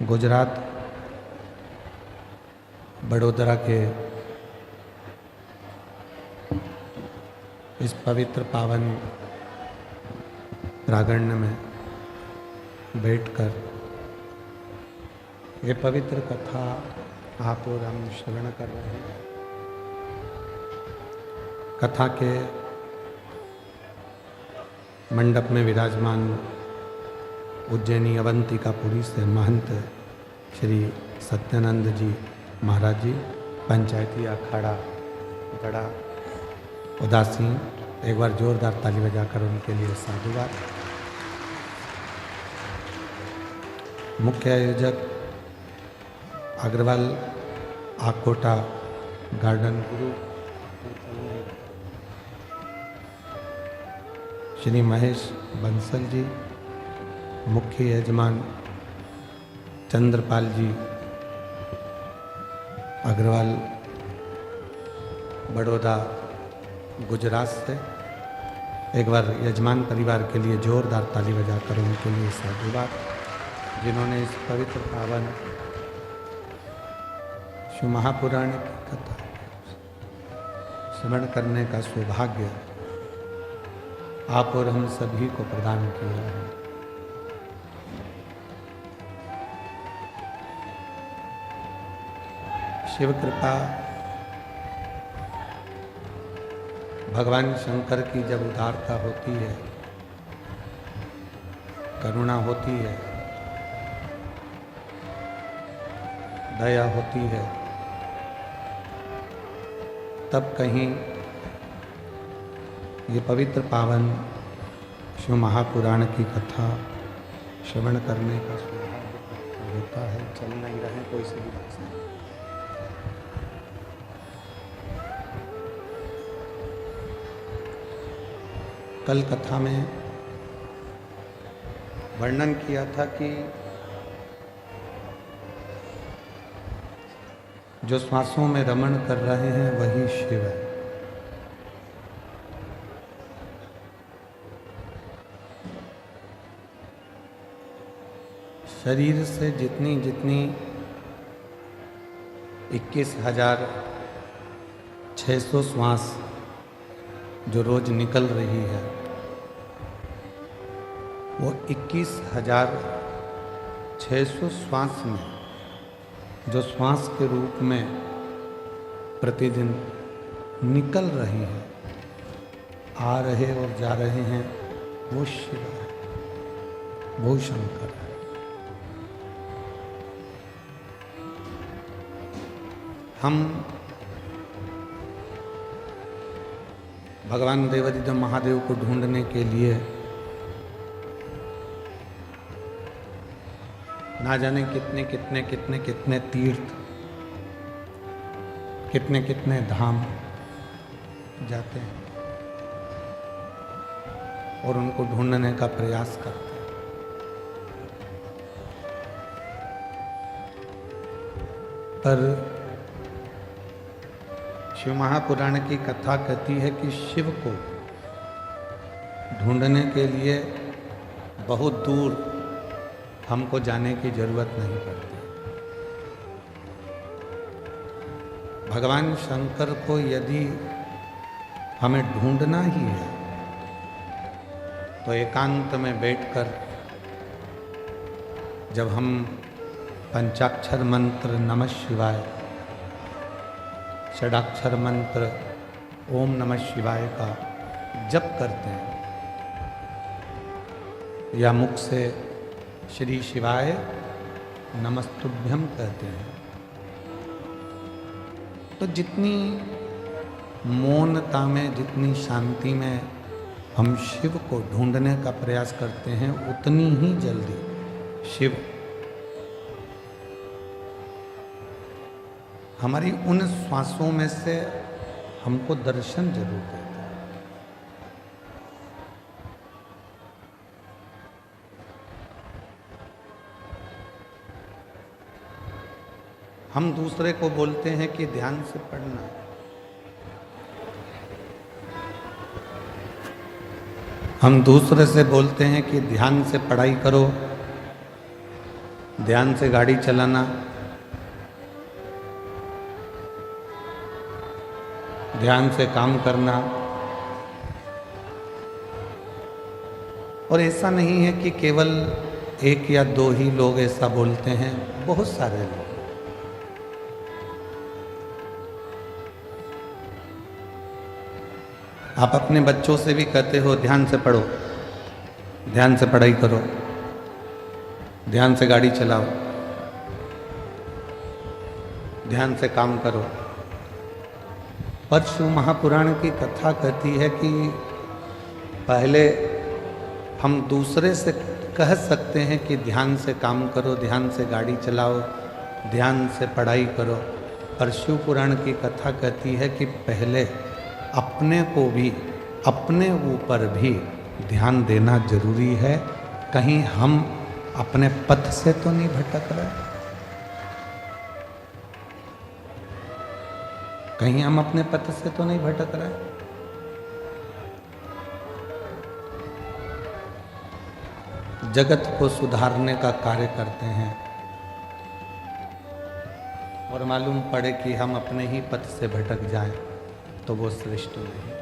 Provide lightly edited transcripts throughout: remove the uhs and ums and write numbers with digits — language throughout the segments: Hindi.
गुजरात बड़ोदरा के इस पवित्र पावन प्रांगण में बैठकर ये पवित्र कथा आप और हम श्रवण कर रहे हैं। कथा के मंडप में विराजमान उज्जैनी अवंतिकापुरी से महंत श्री सत्यानंद जी महाराज जी, पंचायती अखाड़ा गड़ा उदासीन, एक बार जोरदार ताली बजाकर उनके लिए साधुवाद। मुख्य आयोजक अग्रवाल आकोटा गार्डन गुरु श्री महेश बंसल जी, मुख्य यजमान चंद्रपाल जी अग्रवाल बड़ौदा गुजरात से, एक बार यजमान परिवार के लिए जोरदार ताली बजाकर उनके लिए साधुवाद, जिन्होंने इस पवित्र पावन शिव महापुराण की कथा श्रवण करने का सौभाग्य आप और हम सभी को प्रदान किया है। शिव कृपा भगवान शंकर की जब उदारता होती है, करुणा होती है, दया होती है, तब कहीं ये पवित्र पावन शिव महापुराण की कथा श्रवण करने का सौभाग्य होता है। चल नहीं रहे कोई से भी बात नहीं। कल कथा में वर्णन किया था कि जो श्वासों में रमण कर रहे हैं वही शिव है। शरीर से जितनी जितनी 21,600 श्वास जो रोज निकल रही है, वो 21,600 श्वास में जो श्वास के रूप में प्रतिदिन निकल रही है, आ रहे और जा रहे हैं, वो शिव है, वो शंकर है। हम भगवान देवादिदेव महादेव को ढूंढने के लिए ना जाने कितने कितने कितने कितने तीर्थ, कितने कितने धाम जाते हैं और उनको ढूंढने का प्रयास करते हैं। पर शिव महापुराण की कथा कहती है कि शिव को ढूंढने के लिए बहुत दूर हमको जाने की जरूरत नहीं पड़ती। भगवान शंकर को यदि हमें ढूंढना ही है तो एकांत में बैठकर जब हम पंचाक्षर मंत्र नमः शिवाय, षडाक्षर मंत्र ओम नमः शिवाय का जप करते हैं या मुख से श्री शिवाय नमस्तुभ्यम कहते हैं, तो जितनी मौनता में, जितनी शांति में हम शिव को ढूंढने का प्रयास करते हैं, उतनी ही जल्दी शिव हमारी उन श्वासों में से हमको दर्शन जरूर देता है। हम दूसरे को बोलते हैं कि ध्यान से पढ़ना, हम दूसरे से बोलते हैं कि ध्यान से पढ़ाई करो, ध्यान से गाड़ी चलाना, ध्यान से काम करना। और ऐसा नहीं है कि केवल एक या दो ही लोग ऐसा बोलते हैं, बहुत सारे लोग। आप अपने बच्चों से भी कहते हो ध्यान से पढ़ो, ध्यान से पढ़ाई करो, ध्यान से गाड़ी चलाओ, ध्यान से काम करो। पर शिव महापुराण की कथा कहती है कि पहले हम दूसरे से कह सकते हैं कि ध्यान से काम करो, ध्यान से गाड़ी चलाओ, ध्यान से पढ़ाई करो, पर शिव पुराण की कथा कहती है कि पहले अपने को भी, अपने ऊपर भी ध्यान देना जरूरी है। कहीं हम अपने पथ से तो नहीं भटक रहे, कहीं हम अपने पथ से तो नहीं भटक रहे। जगत को सुधारने का कार्य करते हैं और मालूम पड़े कि हम अपने ही पथ से भटक जाएं तो वो श्रेष्ठ नहीं।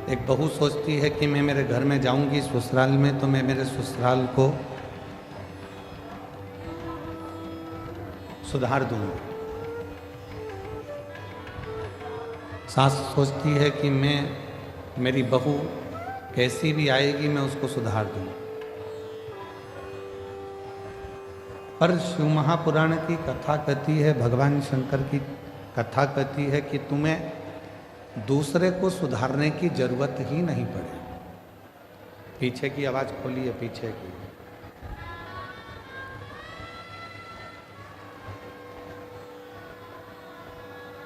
एक बहू सोचती है कि मैं मेरे घर में जाऊंगी ससुराल में तो मैं मेरे ससुराल को सुधार दूंगी। सास सोचती है कि मैं, मेरी बहू कैसी भी आएगी मैं उसको सुधार दूंगी। पर शिव महापुराण की कथा कहती है, भगवान शंकर की कथा कहती है कि तुम्हें दूसरे को सुधारने की जरूरत ही नहीं पड़े। पीछे की आवाज खोलिए, पीछे की।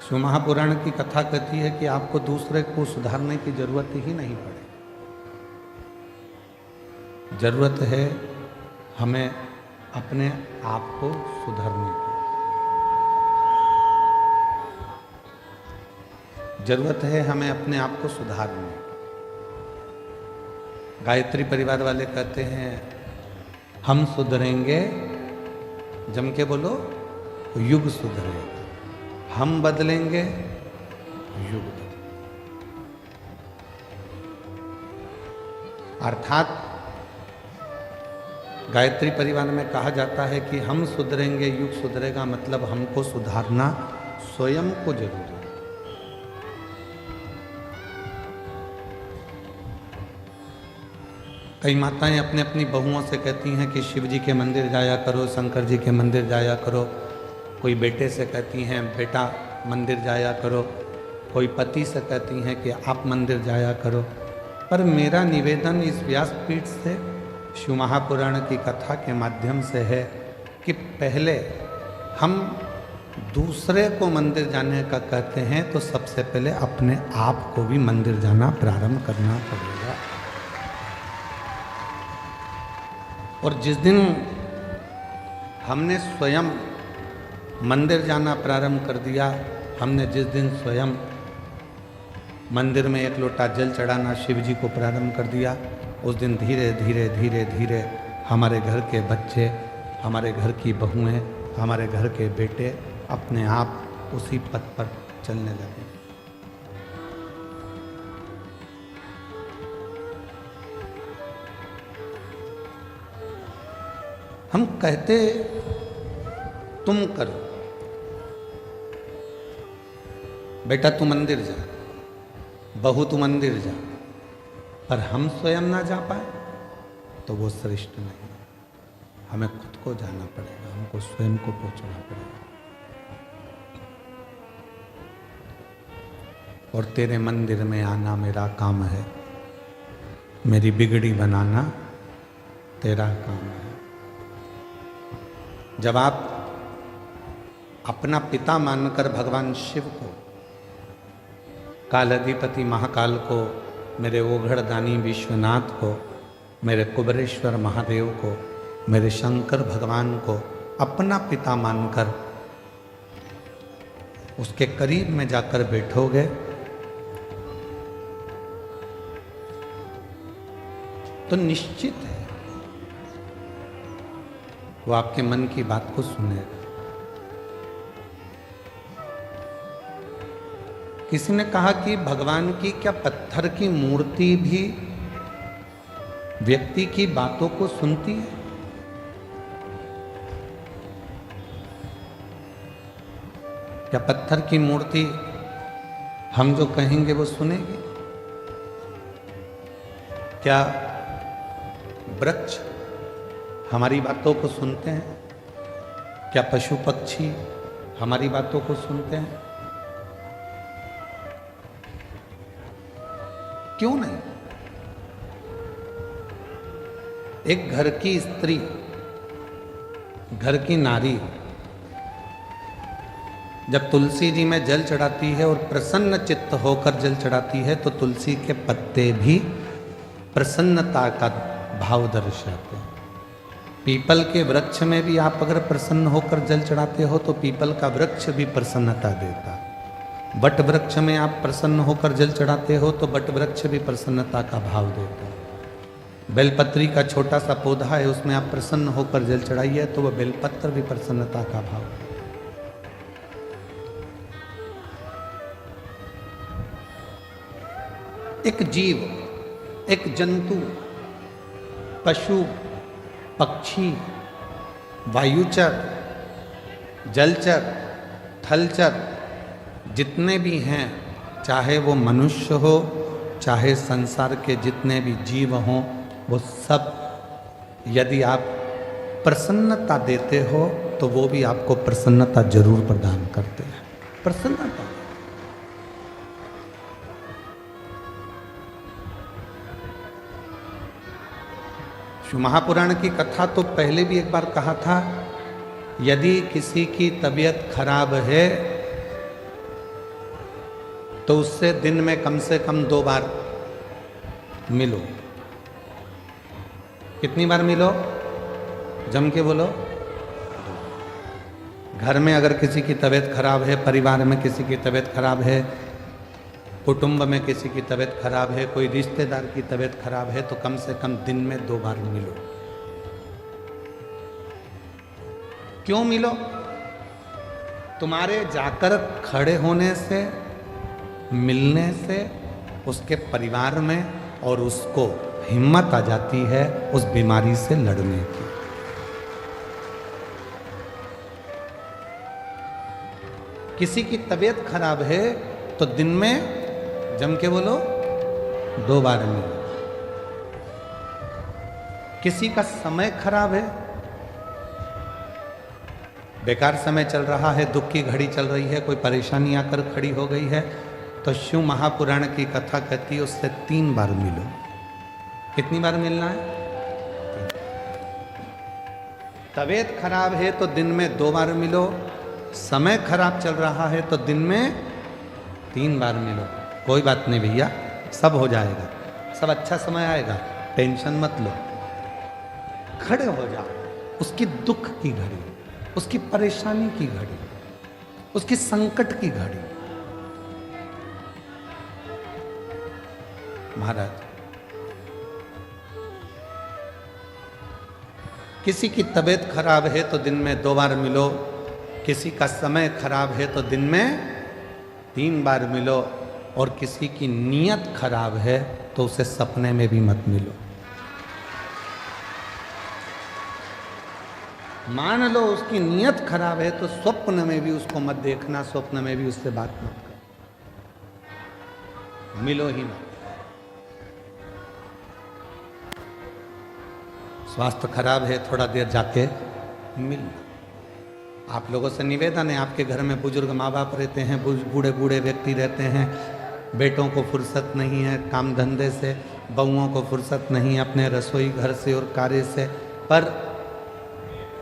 शिव महापुराण की कथा कहती है कि आपको दूसरे को सुधारने की जरूरत ही नहीं पड़े। जरूरत है हमें अपने आप को सुधारने की। जरूरत है हमें अपने आप को सुधारने। गायत्री परिवार वाले कहते हैं हम सुधरेंगे, जम के बोलो, युग सुधरेगा। हम बदलेंगे, युग बदलेगा। अर्थात गायत्री परिवार में कहा जाता है कि हम सुधरेंगे, युग सुधरेगा, मतलब हमको सुधारना स्वयं को जरूरी है। कई माताएं अपने अपनी बहुओं से कहती हैं कि शिव जी के मंदिर जाया करो, शंकर जी के मंदिर जाया करो। कोई बेटे से कहती हैं बेटा मंदिर जाया करो, कोई पति से कहती हैं कि आप मंदिर जाया करो। पर मेरा निवेदन इस व्यासपीठ से शिव महापुराण की कथा के माध्यम से है कि पहले हम दूसरे को मंदिर जाने का कहते हैं तो सबसे पहले अपने आप को भी मंदिर जाना प्रारंभ करना पड़ेगा। और जिस दिन हमने स्वयं मंदिर जाना प्रारंभ कर दिया, हमने जिस दिन स्वयं मंदिर में एक लोटा जल चढ़ाना शिव जी को प्रारंभ कर दिया, उस दिन धीरे धीरे धीरे धीरे हमारे घर के बच्चे, हमारे घर की बहुएं, हमारे घर के बेटे अपने आप उसी पथ पर चलने लगे। हम कहते तुम करो, बेटा तू मंदिर जा, बहू तू मंदिर जा, पर हम स्वयं ना जा पाए तो वो श्रेष्ठ नहीं। हमें खुद को जाना पड़ेगा, हमको स्वयं को पहुंचना पड़ेगा। और तेरे मंदिर में आना मेरा काम है, मेरी बिगड़ी बनाना तेरा काम है। जब आप अपना पिता मानकर भगवान शिव को, कालाधिपति महाकाल को, मेरे ओघड़दानी विश्वनाथ को, मेरे कुबरेश्वर महादेव को, मेरे शंकर भगवान को अपना पिता मानकर उसके करीब में जाकर बैठोगे तो निश्चित है वो आपके मन की बात को सुनेगा। किसी ने कहा कि भगवान की क्या पत्थर की मूर्ति भी व्यक्ति की बातों को सुनती है? क्या पत्थर की मूर्ति हम जो कहेंगे वो सुनेगी? क्या वृक्ष हमारी बातों को सुनते हैं? क्या पशु पक्षी हमारी बातों को सुनते हैं? क्यों नहीं? एक घर की स्त्री, घर की नारी जब तुलसी जी में जल चढ़ाती है और प्रसन्न चित्त होकर जल चढ़ाती है तो तुलसी के पत्ते भी प्रसन्नता का भाव दर्शाते हैं। पीपल के वृक्ष में भी आप अगर प्रसन्न होकर जल चढ़ाते हो तो पीपल का वृक्ष भी प्रसन्नता देता। बट वृक्ष में आप प्रसन्न होकर जल चढ़ाते हो तो बट वृक्ष भी प्रसन्नता का भाव देता है। बेलपत्री का छोटा सा पौधा है, उसमें आप प्रसन्न होकर जल चढ़ाइए तो वह बेलपत्र भी प्रसन्नता का भाव देता है। एक जीव, एक जंतु, पशु, पक्षी, वायुचर, जलचर, थलचर जितने भी हैं, चाहे वो मनुष्य हो, चाहे संसार के जितने भी जीव हों, वो सब यदि आप प्रसन्नता देते हो तो वो भी आपको प्रसन्नता जरूर प्रदान करते हैं। प्रसन्नता महापुराण की कथा तो पहले भी एक बार कहा था, यदि किसी की तबीयत खराब है तो उससे दिन में कम से कम 2 बार मिलो। कितनी बार मिलो? जम के बोलो। घर में अगर किसी की तबीयत खराब है, परिवार में किसी की तबीयत खराब है, कुटुंब में किसी की तबीयत खराब है, कोई रिश्तेदार की तबीयत खराब है तो कम से कम दिन में 2 बार मिलो। क्यों मिलो? तुम्हारे जाकर खड़े होने से, मिलने से उसके परिवार में और उसको हिम्मत आ जाती है उस बीमारी से लड़ने की। किसी की तबीयत खराब है तो दिन में, जम के बोलो, 2 बार मिलो। किसी का समय खराब है, बेकार समय चल रहा है, दुख की घड़ी चल रही है, कोई परेशानी आकर खड़ी हो गई है तो शिव महापुराण की कथा कहती है उससे 3 बार मिलो। कितनी बार मिलना है? तबीयत खराब है तो दिन में 2 बार मिलो, समय खराब चल रहा है तो दिन में 3 बार मिलो। कोई बात नहीं भैया, सब हो जाएगा, सब अच्छा समय आएगा, टेंशन मत लो। खड़े हो जाओ, उसकी दुख की घड़ी, उसकी परेशानी की घड़ी, उसकी संकट की घड़ी। महाराज, किसी की तबीयत खराब है तो दिन में 2 बार मिलो, किसी का समय खराब है तो दिन में 3 बार मिलो, और किसी की नीयत खराब है तो उसे सपने में भी मत मिलो। मान लो उसकी नीयत खराब है तो स्वप्न में भी उसको मत देखना, स्वप्न में भी उससे बात मत कर, मिलो ही मत। स्वास्थ्य खराब है, थोड़ा देर जाके मिल। आप लोगों से निवेदन है, आपके घर में बुजुर्ग माँ बाप रहते हैं, बूढ़े बूढ़े व्यक्ति रहते हैं, बेटों को फुर्सत नहीं है काम धंधे से, बहुओं को फुर्सत नहीं अपने रसोई घर से और कार्य से, पर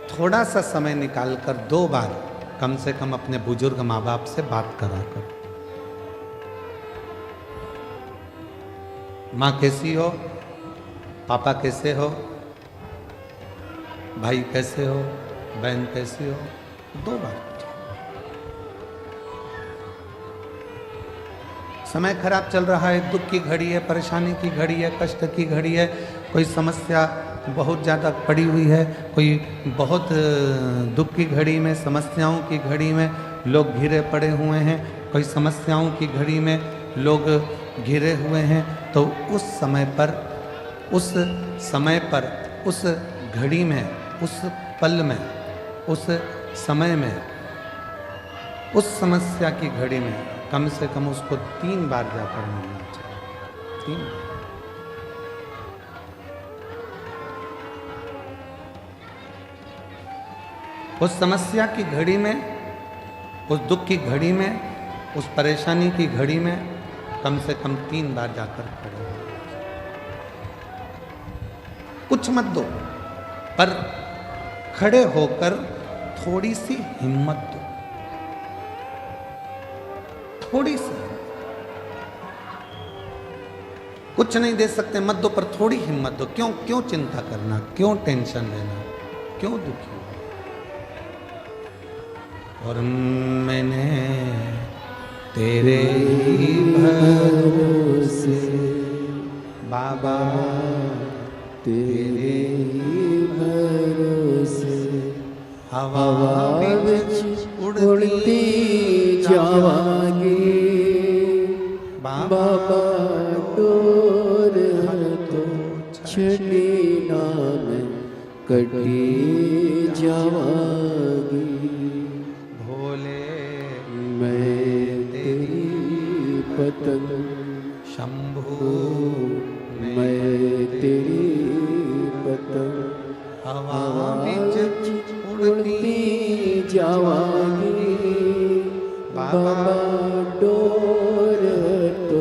थोड़ा सा समय निकालकर 2 बार कम से कम अपने बुजुर्ग माँ बाप से बात करा कर। माँ कैसी हो, पापा कैसे हो, भाई कैसे हो, बहन कैसी हो, 2 बार। समय खराब चल रहा है, दुख की घड़ी है, परेशानी की घड़ी है, कष्ट की घड़ी है, कोई समस्या बहुत ज़्यादा पड़ी हुई है, कोई बहुत दुख की घड़ी में, समस्याओं की घड़ी में लोग घिरे पड़े हुए हैं, कोई समस्याओं की घड़ी में लोग घिरे हुए हैं। तो उस समय पर, उस घड़ी में, उस पल में, उस समय में, उस समस्या की घड़ी में कम से कम उसको 3 बार जाकर मिलना चाहिए। 3 बार। उस समस्या की घड़ी में, उस दुख की घड़ी में, उस परेशानी की घड़ी में कम से कम 3 बार जाकर खड़े हो। कुछ मत दो, पर खड़े होकर थोड़ी सी हिम्मत दो, थोड़ी सी। कुछ नहीं दे सकते मत दो, पर थोड़ी हिम्मत दो। क्यों चिंता करना, क्यों टेंशन लेना, क्यों दुखी। और मैंने तेरे ही भरोसे बाबा, तेरे ही भरोसे हवा बिच उड़ती जावांगी बाबा, डोर तो छड़ी नाम कटी जावांगी। पतंग शंभू मैं तेरी पतंग हवा बिच उड़ती जावांगी बाबा, डोर तो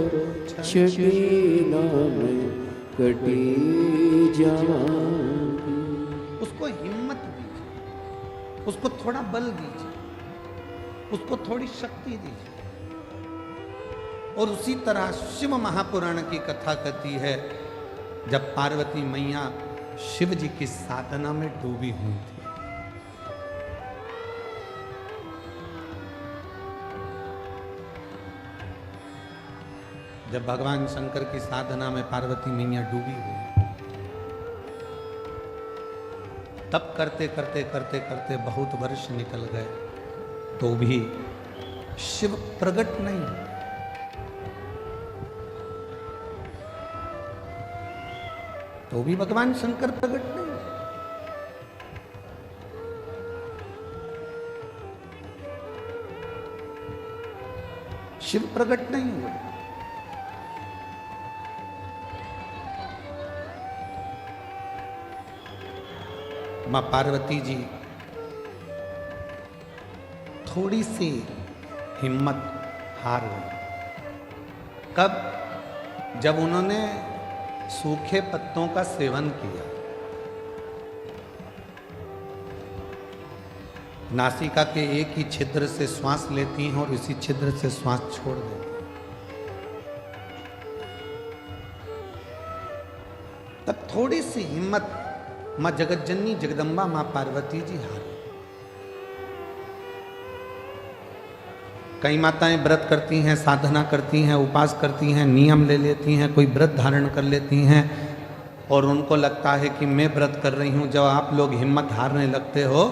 छड़ी में कटी जावांगी। उसको हिम्मत दीजिए, उसको थोड़ा बल दीजिए, उसको थोड़ी शक्ति दीजिए। और उसी तरह शिव महापुराण की कथा कहती है, जब पार्वती मैया शिव जी की साधना में डूबी हुई थी, जब भगवान शंकर की साधना में पार्वती मैया डूबी हुई, तब करते करते करते करते बहुत वर्ष निकल गए, तो भी शिव प्रकट नहीं हुए। तो भी भगवान शंकर प्रकट नहीं। शिव प्रकट नहीं हुए। मां पार्वती जी थोड़ी सी हिम्मत हार गई। कब? जब उन्होंने सूखे पत्तों का सेवन किया, नासिका के एक ही छिद्र से श्वास लेती हैं और इसी छिद्र से श्वास छोड़ देती हैं। तब थोड़ी सी हिम्मत मां जगतजननी जगदम्बा मां पार्वती जी हार। कई माताएं व्रत करती हैं, साधना करती हैं, उपास करती हैं, नियम ले लेती हैं, कोई व्रत धारण कर लेती हैं और उनको लगता है कि मैं व्रत कर रही हूं। जब आप लोग हिम्मत हारने लगते हो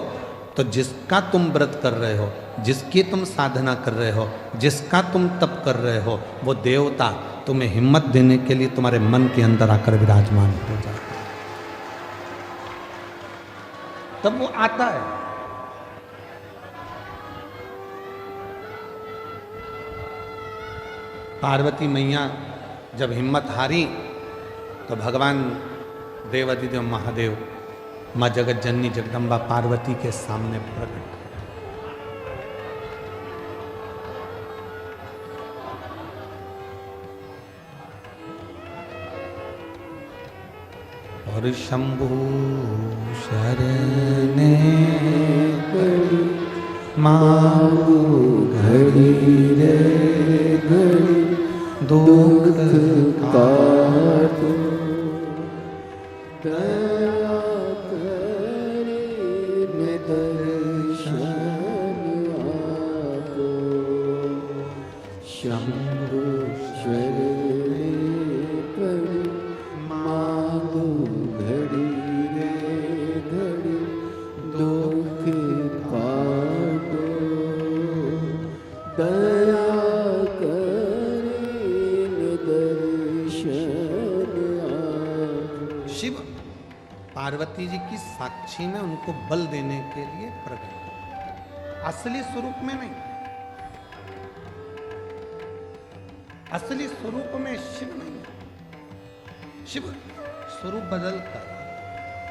तो जिसका तुम व्रत कर रहे हो, जिसकी तुम साधना कर रहे हो, जिसका तुम तप कर रहे हो, वो देवता तुम्हें हिम्मत देने के लिए तुम्हारे मन के अंदर आकर विराजमान हो जाता है। तब वो आता है। पार्वती मैया जब हिम्मत हारी तो भगवान देवाधिदेव महादेव मां जगतजननी जगदम्बा पार्वती के सामने प्रकट। और शंभु शरणे मांगू घड़ी रे घड़ी दुख काटो, दया करे मैं दर्शन आपो। शंभु शिव पार्वती जी की साक्षी में उनको बल देने के लिए प्रकट हुए, असली स्वरूप में नहीं। असली स्वरूप में शिव नहीं है। शिव स्वरूप बदल कर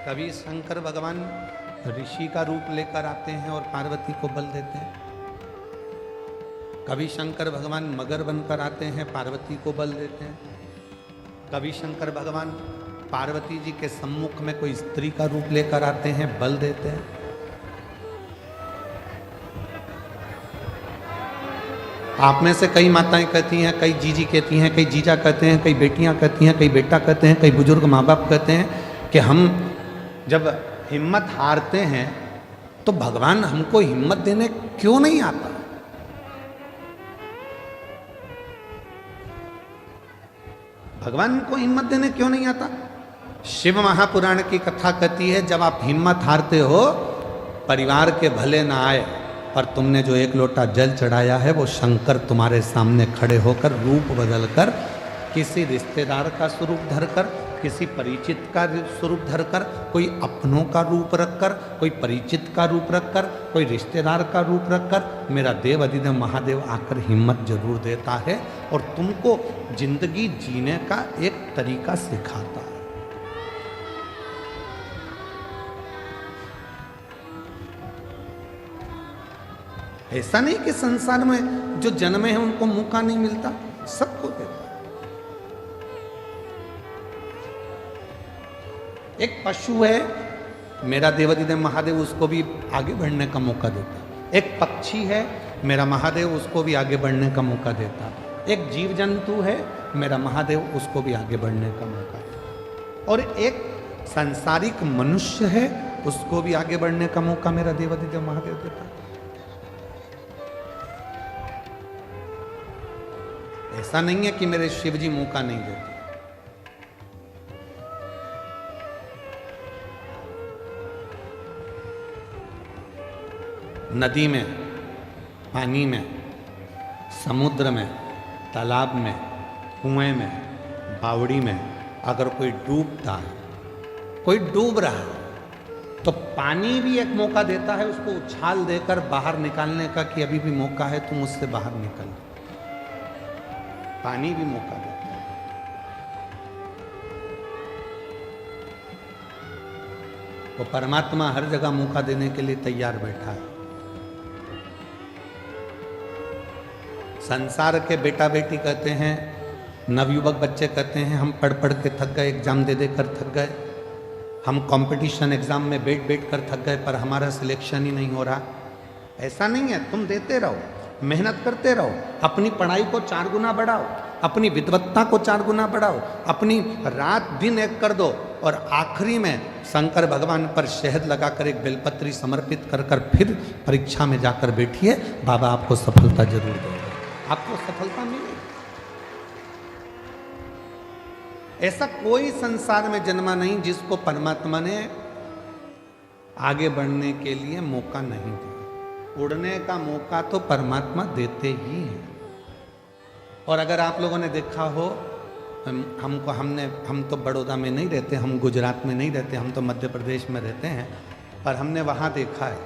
कभी शंकर भगवान ऋषि का रूप लेकर आते हैं और पार्वती को बल देते हैं, कभी शंकर भगवान मगर बनकर आते हैं, पार्वती को बल देते हैं, कभी शंकर भगवान पार्वती जी के सम्मुख में कोई स्त्री का रूप लेकर आते हैं, बल देते हैं। आप में से कई माताएं कहती हैं, कई जीजी कहती हैं, कई जीजा कहते हैं, कई बेटियां कहती हैं, कई बेटा कहते हैं, कई बुजुर्ग माँ बाप कहते हैं कि हम जब हिम्मत हारते हैं तो भगवान हमको हिम्मत देने क्यों नहीं आता। भगवान को हिम्मत देने क्यों नहीं आता। शिव महापुराण की कथा कहती है, जब आप हिम्मत हारते हो, परिवार के भले ना आए, पर तुमने जो एक लोटा जल चढ़ाया है वो शंकर तुम्हारे सामने खड़े होकर रूप बदलकर किसी रिश्तेदार का स्वरूप धरकर, किसी परिचित का स्वरूप धरकर, कोई अपनों का रूप रखकर, कोई परिचित का रूप रखकर, कोई रिश्तेदार का रूप रखकर मेरा देव अधिदेव महादेव आकर हिम्मत जरूर देता है और तुमको जिंदगी जीने का एक तरीका सिखाता है। ऐसा नहीं कि संसार में जो जन्मे हैं उनको मौका नहीं मिलता, सबको देता। एक पशु है, मेरा देवाधिदेव महादेव उसको भी आगे बढ़ने का मौका देता। एक पक्षी है, मेरा महादेव उसको भी आगे बढ़ने का मौका देता। एक जीव जंतु है, मेरा महादेव उसको भी आगे बढ़ने का मौका देता। और एक सांसारिक मनुष्य है, उसको भी आगे बढ़ने का मौका मेरा देवाधिदेव महादेव देता। ऐसा नहीं है कि मेरे शिव जी मौका नहीं देते। नदी में, पानी में, समुद्र में, तालाब में, कुएं में, बावड़ी में अगर कोई डूबता है, कोई डूब रहा है, तो पानी भी एक मौका देता है उसको उछाल देकर बाहर निकालने का कि अभी भी मौका है, तुम उससे बाहर निकल। पानी भी मौका देता है। वो परमात्मा हर जगह मौका देने के लिए तैयार बैठा है। संसार के बेटा बेटी कहते हैं, नवयुवक बच्चे कहते हैं, हम पढ़ पढ़ के थक गए, एग्जाम दे दे कर थक गए, हम कंपटीशन एग्जाम में बैठ बैठ कर थक गए, पर हमारा सिलेक्शन ही नहीं हो रहा। ऐसा नहीं है, तुम देते रहो, मेहनत करते रहो, अपनी पढ़ाई को 4 गुना बढ़ाओ, अपनी विद्वत्ता को 4 गुना बढ़ाओ, अपनी रात दिन एक कर दो, और आखिरी में शंकर भगवान पर शहद लगाकर एक बेलपत्री समर्पित कर कर फिर परीक्षा में जाकर बैठिए, बाबा आपको सफलता जरूर देंगे, आपको सफलता मिलेगी। ऐसा कोई संसार में जन्मा नहीं जिसको परमात्मा ने आगे बढ़ने के लिए मौका नहीं दिया। उड़ने का मौका तो परमात्मा देते ही हैं। और अगर आप लोगों ने देखा हो, हम तो बड़ौदा में नहीं रहते, हम गुजरात में नहीं रहते, हम तो मध्य प्रदेश में रहते हैं, पर हमने वहाँ देखा है।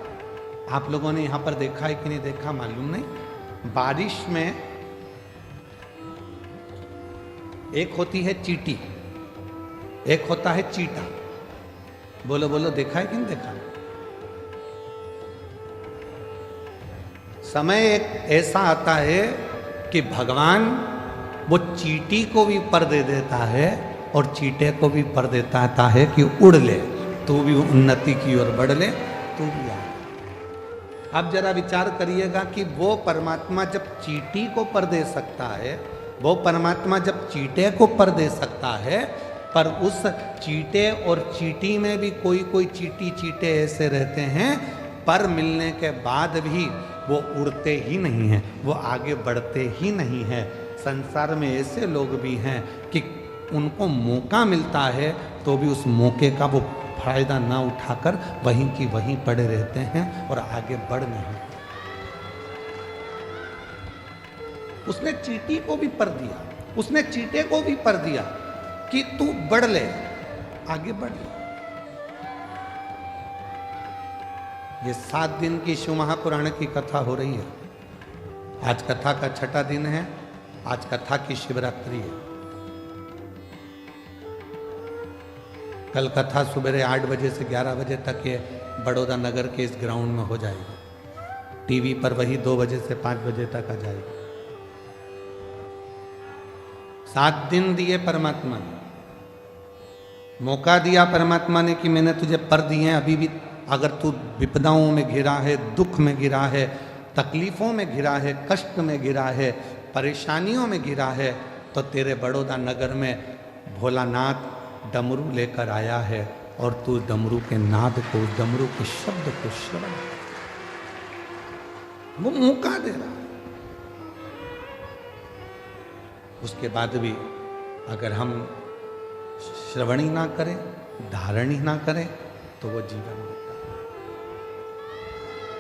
आप लोगों ने यहाँ पर देखा है कि नहीं देखा मालूम नहीं। बारिश में एक होती है चींटी, एक होता है चीटा। बोलो बोलो, देखा है कि नहीं देखा? समय एक ऐसा आता है कि भगवान वो चींटी को भी पर दे देता है और चींटे को भी पर देता है कि उड़ ले, तू भी उन्नति की ओर बढ़ ले, तू भी आ। अब जरा विचार करिएगा कि वो परमात्मा जब चींटी को पर दे सकता है, वो परमात्मा जब चींटे को पर दे सकता है, पर उस चींटे और चींटी में भी कोई कोई चींटे ऐसे रहते हैं, पर मिलने के बाद भी वो उड़ते ही नहीं हैं, वो आगे बढ़ते ही नहीं हैं। संसार में ऐसे लोग भी हैं कि उनको मौका मिलता है तो भी उस मौके का वो फायदा ना उठाकर वहीं की वहीं पड़े रहते हैं और आगे बढ़ नहीं। उसने चींटी को भी पर दिया, उसने चींटे को भी पर दिया कि तू बढ़ ले, आगे बढ़ लो। ये 7 दिन की शिव महापुराण की कथा हो रही है। आज कथा का 6ठा दिन है। आज कथा की शिवरात्रि है। कल कथा सुबह 8 बजे से 11 बजे तक ये बड़ौदा नगर के इस ग्राउंड में हो जाएगी। टीवी पर वही 2 बजे से 5 बजे तक आ जाएगी। 7 दिन दिए परमात्मा ने, मौका दिया परमात्मा ने कि मैंने तुझे पर दिए हैं। अभी भी अगर तू विपदाओं में घिरा है, दुख में घिरा है, तकलीफों में घिरा है, कष्ट में घिरा है, परेशानियों में घिरा है, तो तेरे बड़ौदा नगर में भोलानाथ डमरू लेकर आया है और तू डमरू के नाद को, डमरू के शब्द को श्रवण, वो मौका दे रहा है। उसके बाद भी अगर हम श्रवण ही ना करें, धारण ही ना करें, तो वो जीवन होता है।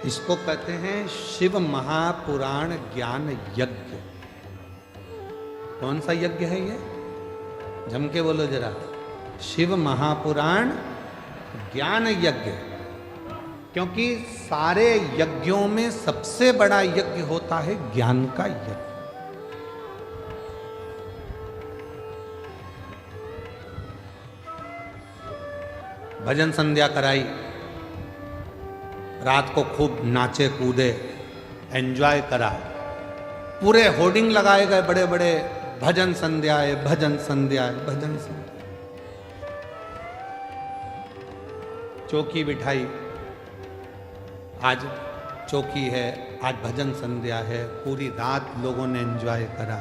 इसको कहते हैं शिव महापुराण ज्ञान यज्ञ। कौन सा यज्ञ है ये? जम के बोलो जरा। शिव महापुराण ज्ञान यज्ञ। क्योंकि सारे यज्ञों में सबसे बड़ा यज्ञ होता है ज्ञान का यज्ञ। भजन संध्या कराई, रात को खूब नाचे कूदे, एंजॉय करा, पूरे होर्डिंग लगाए गए बड़े बड़े, भजन संध्या है, भजन संध्या है, भजन संध्या। चौकी बिठाई, आज चौकी है, आज भजन संध्या है, पूरी रात लोगों ने एंजॉय करा।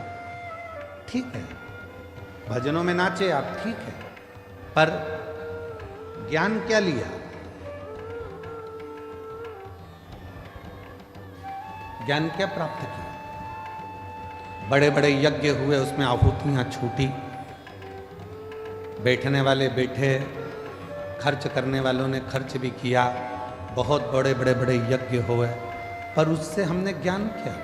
ठीक है, भजनों में नाचे आप, ठीक है, पर ज्ञान क्या लिया? ज्ञान क्या प्राप्त किया? बड़े बड़े यज्ञ हुए, उसमें आहुतियां छूटी, बैठने वाले बैठे, खर्च करने वालों ने खर्च भी किया, बहुत बड़े बड़े बड़े यज्ञ हुए, पर उससे हमने ज्ञान क्या?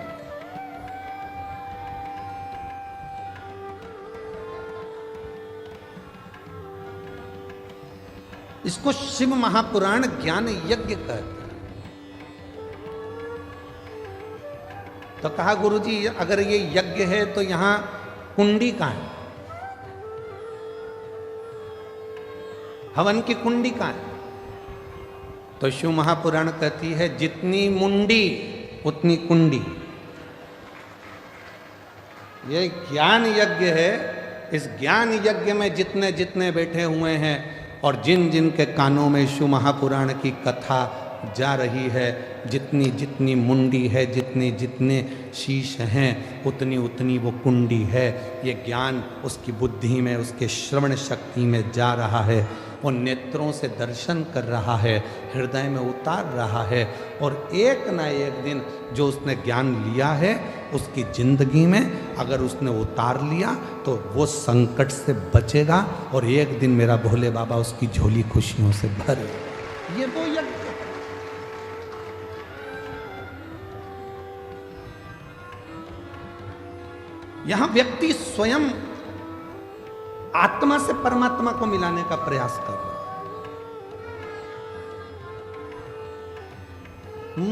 इसको शिव महापुराण ज्ञान यज्ञ कहते हैं। तो कहा गुरुजी अगर ये यज्ञ है तो यहां कुंडी कहां है? हवन की कुंडी कहां है? तो शिव महापुराण कहती है जितनी मुंडी उतनी कुंडी। ये ज्ञान यज्ञ है। इस ज्ञान यज्ञ में जितने जितने बैठे हुए हैं और जिन जिन के कानों में शिव महापुराण की कथा जा रही है, जितनी जितनी मुंडी है, जितने जितने शीश हैं, उतनी उतनी वो कुंडी है। ये ज्ञान उसकी बुद्धि में, उसके श्रवण शक्ति में जा रहा है, वो नेत्रों से दर्शन कर रहा है, हृदय में उतार रहा है, और एक ना एक दिन जो उसने ज्ञान लिया है उसकी जिंदगी में अगर उसने उतार लिया तो वो संकट से बचेगा और एक दिन मेरा भोले बाबा उसकी झोली खुशियों से भरे। ये वो यज्ञ। यहां व्यक्ति स्वयं आत्मा से परमात्मा को मिलाने का प्रयास कर रहा है,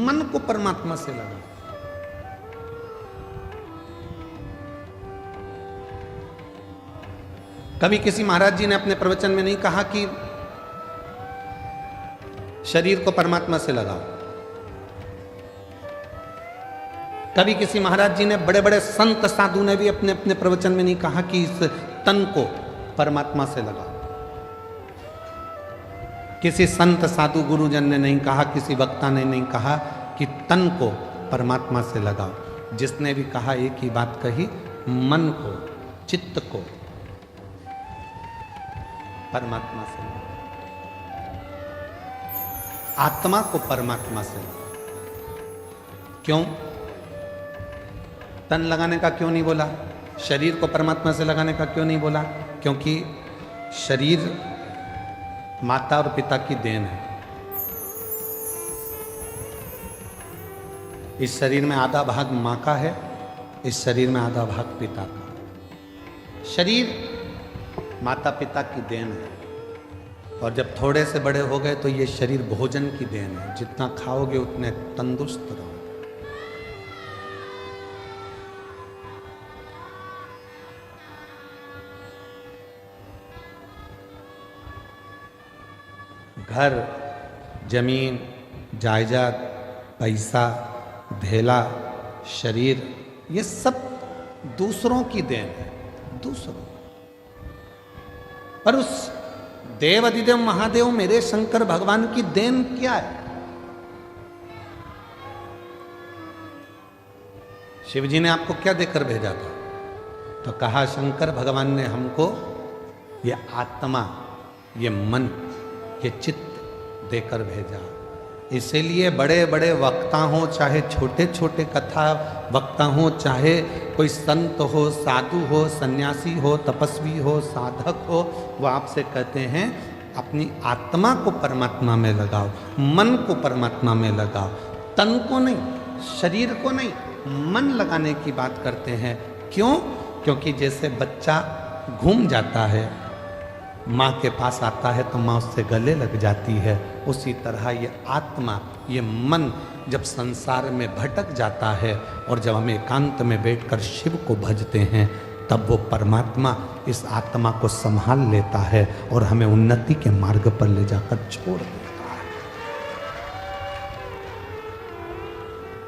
मन को परमात्मा से लगा। कभी किसी महाराज जी ने अपने प्रवचन में नहीं कहा कि शरीर को परमात्मा से लगाओ। कभी किसी महाराज जी ने, बड़े बड़े संत साधु ने भी अपने अपने प्रवचन में नहीं कहा कि इस तन को परमात्मा से लगाओ। किसी संत साधु गुरुजन ने नहीं कहा, किसी वक्ता ने नहीं कहा कि तन को परमात्मा से लगाओ। जिसने भी कहा एक ही बात कही, मन को, चित्त को परमात्मा से लगाओ, आत्मा को परमात्मा से लगाओ। क्यों? तन लगाने का क्यों नहीं बोला? शरीर को परमात्मा से लगाने का क्यों नहीं बोला? क्योंकि शरीर माता और पिता की देन है। इस शरीर में आधा भाग मां का है, इस शरीर में आधा भाग पिता का। शरीर माता पिता की देन है। और जब थोड़े से बड़े हो गए तो ये शरीर भोजन की देन है, जितना खाओगे उतने तंदुरुस्त रहो। घर, जमीन, जायदाद, पैसा, धेला, शरीर, ये सब दूसरों की देन है, दूसरों। पर उस देव अधिदेव महादेव मेरे शंकर भगवान की देन क्या है? शिव जी ने आपको क्या देकर भेजा था? तो कहा शंकर भगवान ने हमको ये आत्मा, ये मन, ये चित्त देकर भेजा। इसीलिए बड़े बड़े वक्ता हो, चाहे छोटे छोटे कथा वक्ता हो, चाहे कोई संत हो, साधु हो, सन्यासी हो, तपस्वी हो, साधक हो, वो आपसे कहते हैं अपनी आत्मा को परमात्मा में लगाओ, मन को परमात्मा में लगाओ, तन को नहीं, शरीर को नहीं, मन लगाने की बात करते हैं। क्यों? क्योंकि जैसे बच्चा घूम जाता है, माँ के पास आता है तो माँ उससे गले लग जाती है, उसी तरह ये आत्मा, ये मन जब संसार में भटक जाता है और जब हम एकांत में बैठकर शिव को भजते हैं, तब वो परमात्मा इस आत्मा को संभाल लेता है और हमें उन्नति के मार्ग पर ले जाकर छोड़ देता है।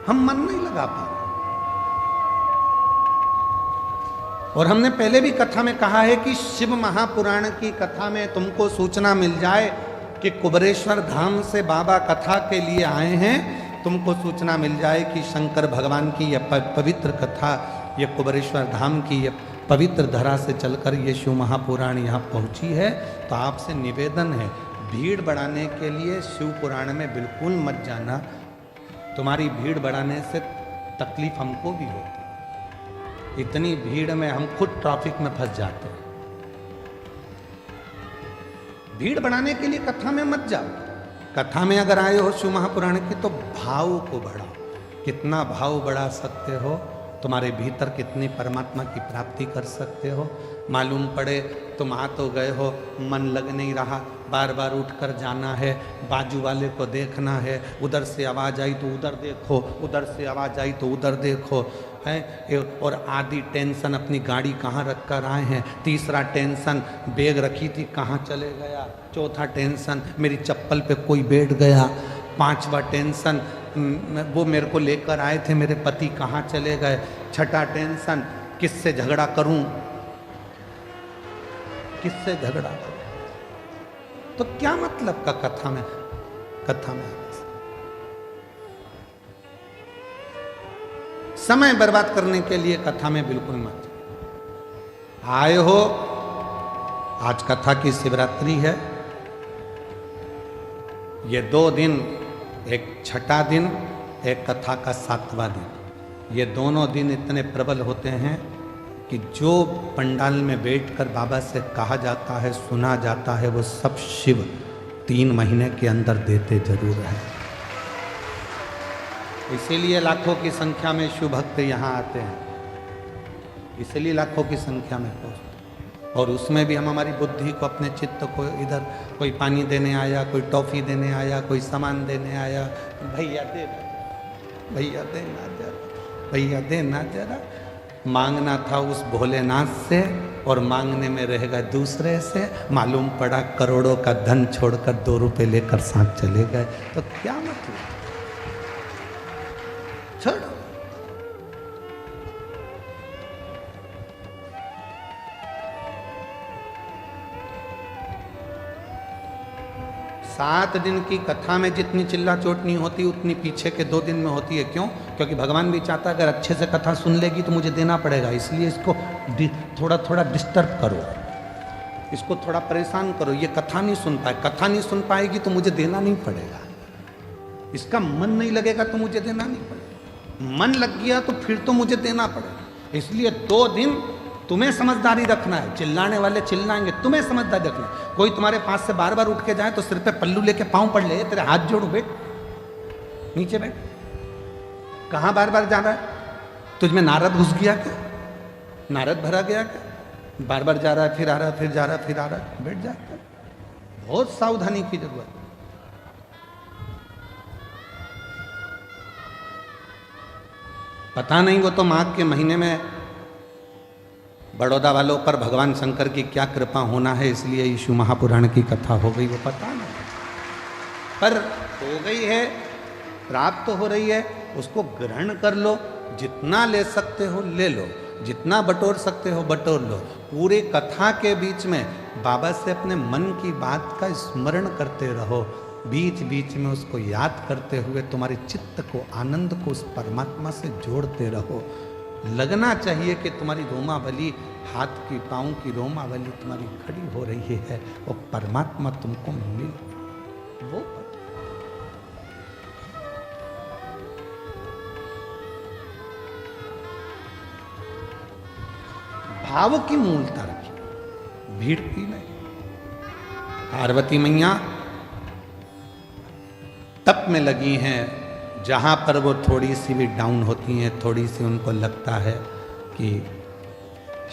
हम मन नहीं लगा पाते। और हमने पहले भी कथा में कहा है कि शिव महापुराण की कथा में तुमको सूचना मिल जाए कि कुबेरेश्वर धाम से बाबा कथा के लिए आए हैं, तुमको सूचना मिल जाए कि शंकर भगवान की यह पवित्र कथा, ये कुबेरेश्वर धाम की ये पवित्र धरा से चलकर ये शिव महापुराण यहाँ पहुँची है, तो आपसे निवेदन है, भीड़ बढ़ाने के लिए शिव पुराण में बिल्कुल मत जाना। तुम्हारी भीड़ बढ़ाने से तकलीफ हमको भी होती, इतनी भीड़ में हम खुद ट्रैफिक में फंस जाते हैं। भीड़ बढ़ाने के लिए कथा में मत जाओ। कथा में अगर आए हो शिव महापुराण की तो भाव को बढ़ाओ। कितना भाव बढ़ा सकते हो, तुम्हारे भीतर कितनी परमात्मा की प्राप्ति कर सकते हो। मालूम पड़े तुम आ तो गए हो, मन लग नहीं रहा, बार बार उठकर जाना है, बाजू वाले को देखना है, उधर से आवाज़ आई तो उधर देखो, उधर से आवाज़ आई तो उधर देखो, है। और आधी टेंशन अपनी गाड़ी कहाँ रख कर आए हैं, तीसरा टेंशन बैग रखी थी कहाँ चले गया, चौथा टेंशन मेरी चप्पल पे कोई बैठ गया, पांचवा टेंशन वो मेरे को लेकर आए थे मेरे पति कहाँ चले गए, छठा टेंशन किससे झगड़ा करूं, किससे झगड़ा करूं। तो क्या मतलब का कथा में समय बर्बाद करने के लिए कथा में बिल्कुल मत आए हो। आज कथा की शिवरात्रि है, ये 2 दिन, एक छठा दिन, एक कथा का 7वां दिन, ये दोनों दिन इतने प्रबल होते हैं कि जो पंडाल में बैठकर बाबा से कहा जाता है, सुना जाता है, वो सब शिव 3 महीने के अंदर देते जरूर हैं। इसीलिए लाखों की संख्या में शिव भक्त यहाँ आते हैं, इसलिए लाखों की संख्या में पहुँचते। और उसमें भी हम हमारी बुद्धि को, अपने चित्त को, इधर कोई पानी देने आया, कोई टॉफ़ी देने आया, कोई सामान देने आया, भैया दे, भैया देना जरा, भैया देना जरा, मांगना था उस भोलेनाथ से और मांगने में रह गए दूसरे से। मालूम पड़ा करोड़ों का धन छोड़कर 2 रुपए लेकर साथ चले गए। तो क्या मतलब, छोड़ो। 7 दिन की कथा में जितनी चिल्ला चोट नहीं होती उतनी पीछे के 2 दिन में होती है। क्यों? क्योंकि भगवान भी चाहता है अगर अच्छे से कथा सुन लेगी तो मुझे देना पड़ेगा, इसलिए इसको थोड़ा थोड़ा डिस्टर्ब करो, इसको थोड़ा परेशान करो। ये कथा नहीं सुन पाए, कथा नहीं सुन पाएगी तो मुझे देना नहीं पड़ेगा, इसका मन नहीं लगेगा तो मुझे देना नहीं पड़ेगा, मन लग गया तो फिर तो मुझे देना पड़ेगा। इसलिए 2 दिन तुम्हें समझदारी रखना है। चिल्लाने वाले चिल्लाएंगे, तुम्हें समझदारी रखना है। कोई तुम्हारे पास से बार बार उठ के जाए तो सिर पे पल्लू लेके पाँव पड़ ले, तेरे हाथ जोड़ो, बैठ नीचे बैठ। कहाँ बार बार जा रहा है? तुझमें नारद घुस गया क्या? नारद भरा गया क्या? बार बार जा रहा है, फिर आ रहा है, फिर जा रहा है, फिर आ रहा है, बैठ जाता है। बहुत सावधानी की जरूरत है। पता नहीं वो तो माघ के महीने में बड़ौदा वालों पर भगवान शंकर की क्या कृपा होना है, इसलिए यीशु महापुराण की कथा हो गई, वो पता नहीं, पर हो गई है, प्राप्त तो हो रही है, उसको ग्रहण कर लो, जितना ले सकते हो ले लो, जितना बटोर सकते हो बटोर लो। पूरे कथा के बीच में बाबा से अपने मन की बात का स्मरण करते रहो, बीच बीच में उसको याद करते हुए तुम्हारे चित्त को, आनंद को उस परमात्मा से जोड़ते रहो। लगना चाहिए कि तुम्हारी रोमावली, हाथ की पाँव की रोमावली तुम्हारी खड़ी हो रही है, वो परमात्मा तुमको मिल वो भाव की मूलता रखी, भीड़ की नहीं। पार्वती मैया तप में लगी हैं, जहां पर वो थोड़ी सी भी डाउन होती हैं, थोड़ी सी उनको लगता है कि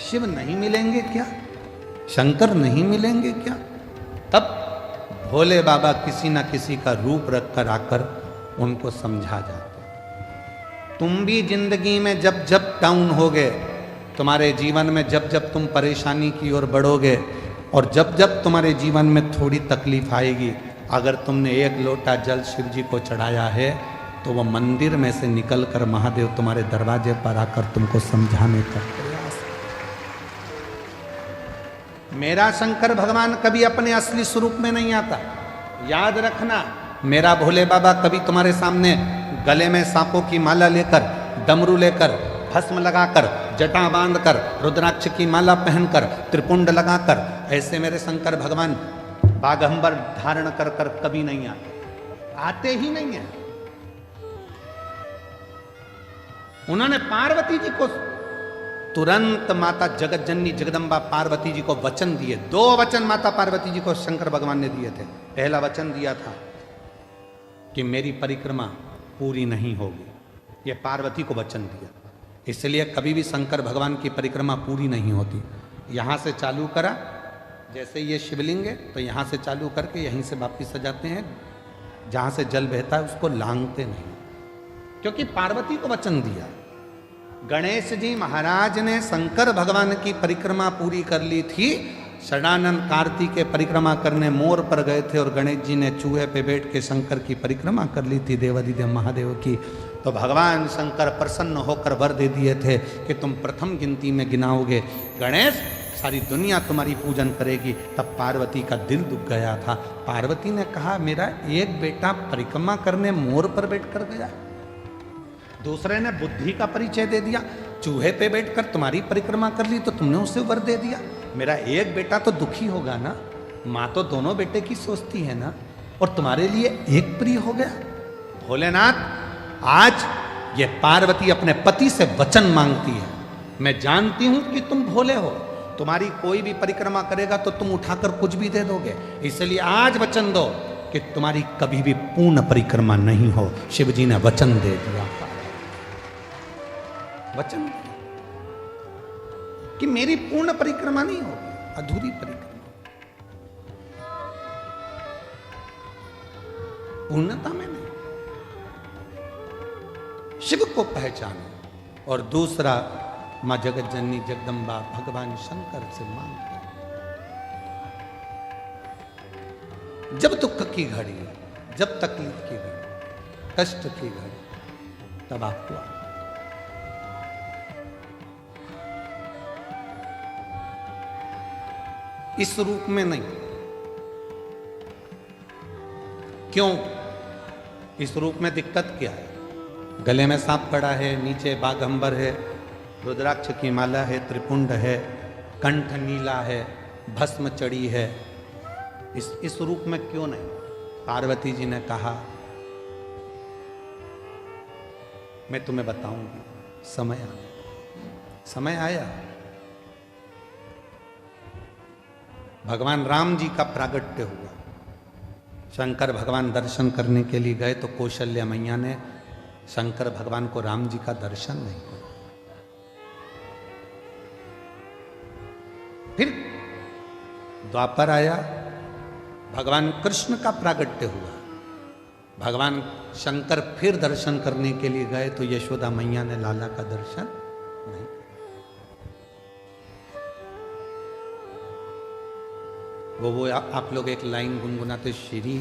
शिव नहीं मिलेंगे क्या, शंकर नहीं मिलेंगे क्या, तब भोले बाबा किसी ना किसी का रूप रखकर आकर उनको समझा जाते। तुम भी जिंदगी में जब जब डाउन होगे, तुम्हारे जीवन में जब जब तुम परेशानी की ओर बढ़ोगे और जब जब तुम्हारे जीवन में थोड़ी तकलीफ आएगी, अगर तुमने एक लोटा जल शिव जी को चढ़ाया है तो वह मंदिर में से निकलकर महादेव तुम्हारे दरवाजे पर आकर तुमको समझाने का प्रयास। मेरा शंकर भगवान कभी अपने असली स्वरूप में नहीं आता, याद रखना। मेरा भोले बाबा कभी तुम्हारे सामने गले में सांपों की माला लेकर, डमरू लेकर, भस्म लगाकर, जटा बांधकर, रुद्राक्ष की माला पहनकर, त्रिपुंड लगाकर, ऐसे मेरे शंकर भगवान बागंबर धारण कर कर कभी नहीं आते ही नहीं है। उन्होंने पार्वती जी को तुरंत माता जगत जननी जगदम्बा पार्वती जी को वचन दिए। 2 वचन माता पार्वती जी को शंकर भगवान ने दिए थे। पहला वचन दिया था कि मेरी परिक्रमा पूरी नहीं होगी, ये पार्वती को वचन दिया। इसलिए कभी भी शंकर भगवान की परिक्रमा पूरी नहीं होती। यहाँ से चालू करा, जैसे ये शिवलिंग है तो यहाँ से चालू करके यहीं से वापिस आ जाते हैं, जहाँ से जल बहता है उसको लांघते नहीं, क्योंकि पार्वती को वचन दिया। गणेश जी महाराज ने शंकर भगवान की परिक्रमा पूरी कर ली थी। षडानंद कार्तिक के परिक्रमा करने मोर पर गए थे और गणेश जी ने चूहे पे बैठ के शंकर की परिक्रमा कर ली थी, देवादिदेव महादेव की। तो भगवान शंकर प्रसन्न होकर वर दे दिए थे कि तुम प्रथम गिनती में गिनाओगे गणेश, सारी दुनिया तुम्हारी पूजन करेगी। तब पार्वती का दिल दुख गया था। पार्वती ने कहा मेरा एक बेटा परिक्रमा करने मोर पर बैठकर गया, दूसरे ने बुद्धि का परिचय दे दिया, चूहे पे बैठकर तुम्हारी परिक्रमा कर ली तो तुमने उसे वर दे दिया। मेरा एक बेटा तो दुखी होगा ना, माँ तो दोनों बेटे की सोचती है ना, और तुम्हारे लिए एक प्रिय हो गया। भोलेनाथ, आज ये पार्वती अपने पति से वचन मांगती है। मैं जानती हूं कि तुम भोले हो, तुम्हारी कोई भी परिक्रमा करेगा तो तुम उठाकर कुछ भी दे दोगे, इसलिए आज वचन दो कि तुम्हारी कभी भी पूर्ण परिक्रमा नहीं हो। शिव जी ने वचन दे दिया, वचन कि मेरी पूर्ण परिक्रमा नहीं होगी, अधूरी परिक्रमा, पूर्णता में नहीं। शिव को पहचानो और दूसरा मां जगत जननी जगदम्बा भगवान शंकर से मांगो। जब दुख की घड़ी, जब तकलीफ की घड़ी, कष्ट की घड़ी, तब आपको इस रूप में नहीं। क्यों? इस रूप में दिक्कत क्या है? गले में सांप पड़ा है, नीचे बाघंबर है, रुद्राक्ष की माला है, त्रिपुंड है, कंठ नीला है, भस्म चढ़ी है। इस रूप में क्यों नहीं? पार्वती जी ने कहा मैं तुम्हें बताऊंगी, समय आया। भगवान राम जी का प्रागट्य हुआ। शंकर भगवान दर्शन करने के लिए गए तो कौशल्या मैया ने शंकर भगवान को राम जी का दर्शन नहीं किया। फिर द्वापर आया, भगवान कृष्ण का प्रागट्य हुआ। भगवान शंकर फिर दर्शन करने के लिए गए तो यशोदा मैया ने लाला का दर्शन नहीं। वो आप लोग एक लाइन गुनगुनाते, श्री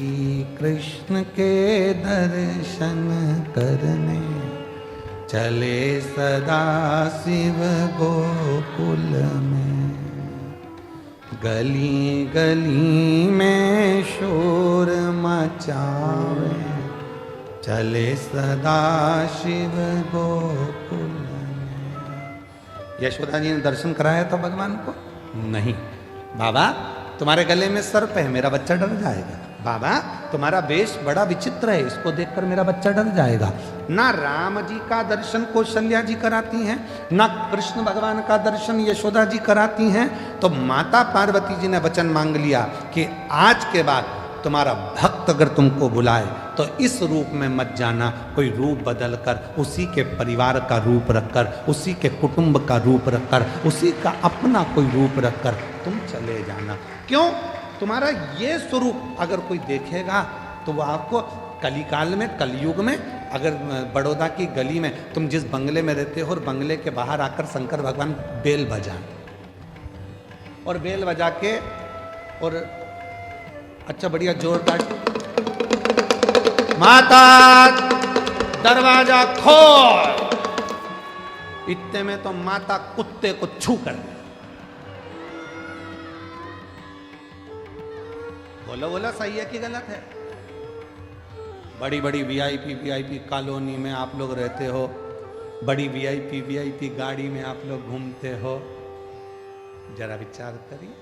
कृष्ण के दर्शन करने चले सदा शिव गोकुल में, गली गली में शोर मचावे चले सदा शिव गोकुल में। यशोदा जी ने दर्शन कराया था भगवान को? नहीं। बाबा तुम्हारे गले में सर्प है, मेरा बच्चा डर जाएगा। बाबा तुम्हारा वेश बड़ा विचित्र है, इसको देखकर मेरा बच्चा डर जाएगा। ना राम जी का दर्शन कौशल्या जी कराती हैं, ना कृष्ण भगवान का दर्शन यशोदा जी कराती हैं। तो माता पार्वती जी ने वचन मांग लिया कि आज के बाद तुम्हारा भक्त अगर तुमको बुलाए तो इस रूप में मत जाना, कोई रूप बदल कर, उसी के परिवार का रूप रखकर, उसी के कुटुंब का रूप रखकर, उसी का अपना कोई रूप रखकर तुम चले जाना। क्यों? तुम्हारा ये स्वरूप अगर कोई देखेगा तो वो आपको कलिकाल में, कलयुग में, अगर बड़ौदा की गली में तुम जिस बंगले में रहते हो और बंगले के बाहर आकर शंकर भगवान बेल बजाएं और बेल बजा के और अच्छा बढ़िया जोरदार, माता दरवाजा खोल, इतने में तो माता कुत्ते को छू कर दे। बोलो बोलो सही है कि गलत है? बड़ी बड़ी वीआईपी कॉलोनी में आप लोग रहते हो, बड़ी वीआईपी गाड़ी में आप लोग घूमते हो, जरा विचार करिए।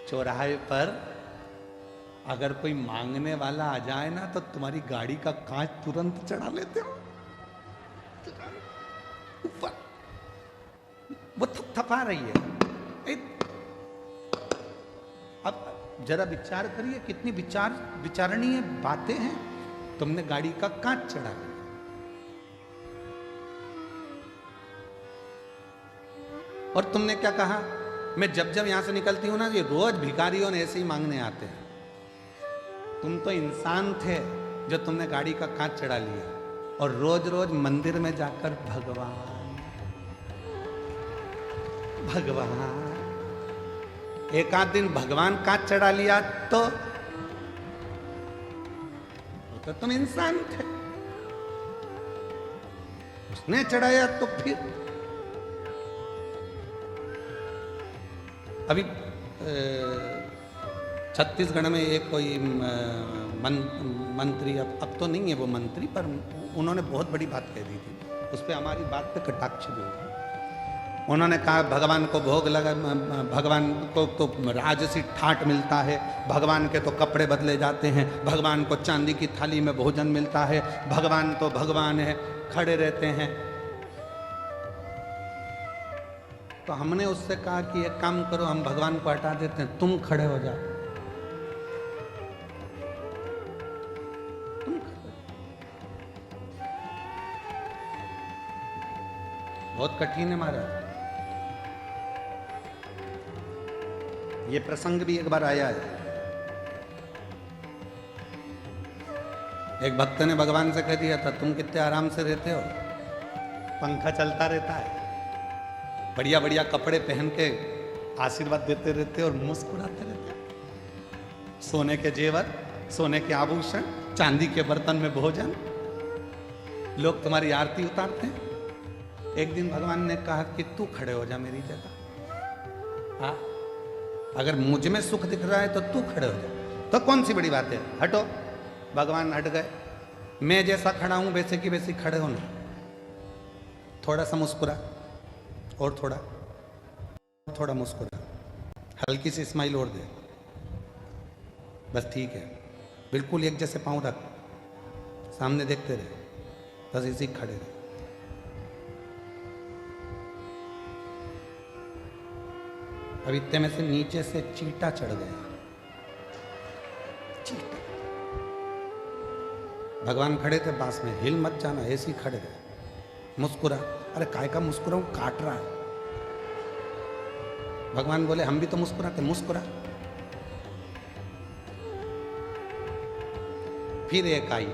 चौराहे पर अगर कोई मांगने वाला आ जाए ना तो तुम्हारी गाड़ी का कांच तुरंत चढ़ा लेते हो ऊपर, वो थपथपा रही है। अब जरा विचार करिए कितनी विचारणीय बातें हैं। तुमने गाड़ी का कांच चढ़ा लिया, और तुमने क्या कहा? मैं जब जब यहां से निकलती हूं ना, ये रोज भिखारियों ने ऐसे ही मांगने आते हैं। तुम तो इंसान थे जो तुमने गाड़ी का कांच चढ़ा लिया और रोज रोज मंदिर में जाकर भगवान भगवान, एक आध दिन भगवान कांच चढ़ा लिया तो तुम इंसान थे। उसने चढ़ाया तो फिर अभी छत्तीसगढ़ में एक कोई मंत्री, अब तो नहीं है वो मंत्री, पर उन्होंने बहुत बड़ी बात कह दी थी, उस पर हमारी बात पे कटाक्ष भी हुआ। उन्होंने कहा भगवान को भोग लगा, भगवान को तो राजसी ठाट मिलता है, भगवान के तो कपड़े बदले जाते हैं, भगवान को चांदी की थाली में भोजन मिलता है, भगवान तो भगवान है, खड़े रहते हैं। तो हमने उससे कहा कि एक काम करो, हम भगवान को हटा देते हैं, तुम खड़े हो जाओ। तुम बहुत कठिन है महाराज। ये प्रसंग भी एक बार आया है। एक भक्त ने भगवान से कह दिया था, तुम कितने आराम से रहते हो, पंखा चलता रहता है, बढ़िया बढ़िया कपड़े पहन के आशीर्वाद देते रहते और मुस्कुराते रहते, सोने के जेवर, सोने के आभूषण, चांदी के बर्तन में भोजन, लोग तुम्हारी आरती उतारते हैं। एक दिन भगवान ने कहा कि तू खड़े हो जा मेरी जगह। हाँ, अगर मुझ में सुख दिख रहा है तो तू खड़े हो जा, तो कौन सी बड़ी बात है, हटो। भगवान हट गए। मैं जैसा खड़ा हूं वैसे की वैसी खड़े होना, थोड़ा सा मुस्कुरा, और थोड़ा मुस्कुरा, हल्की सी स्माइल और दे, बस ठीक है। बिल्कुल एक जैसे पांव रख, सामने देखते रहे, बस इसी खड़े रहे। अब इतने में से नीचे से चींटा चढ़ गया। चींटा, भगवान खड़े थे पास में, हिल मत जाना, ऐसे ही खड़े रहे। मुस्कुरा, अरे काय का मुस्कुराऊं, काट रहा है। भगवान बोले हम भी तो मुस्कुराते, मुस्कुरा। फिर एक आई,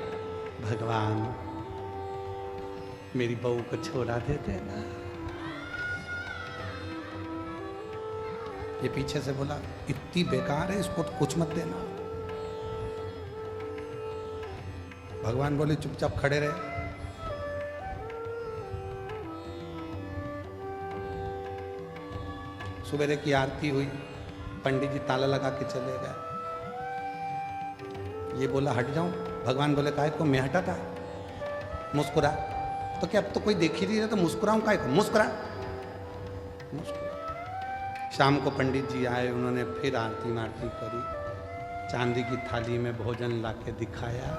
भगवान मेरी बहू को छोड़ा देते ना। ये पीछे से बोला, इतनी बेकार है, इसको तो कुछ मत देना। भगवान बोले चुपचाप खड़े रहे। सुबेरे की आरती हुई, पंडित जी ताला लगा के चले गए। ये बोला हट जाऊं, भगवान बोले काहे को, मैं हटा था, मुस्कुरा। तो क्या अब तो कोई देख ही नहीं रहा, तो मुस्कुराऊं काहे को, मुस्कुरा। शाम को पंडित जी आए, उन्होंने फिर आरती मारती करी, चांदी की थाली में भोजन लाके दिखाया।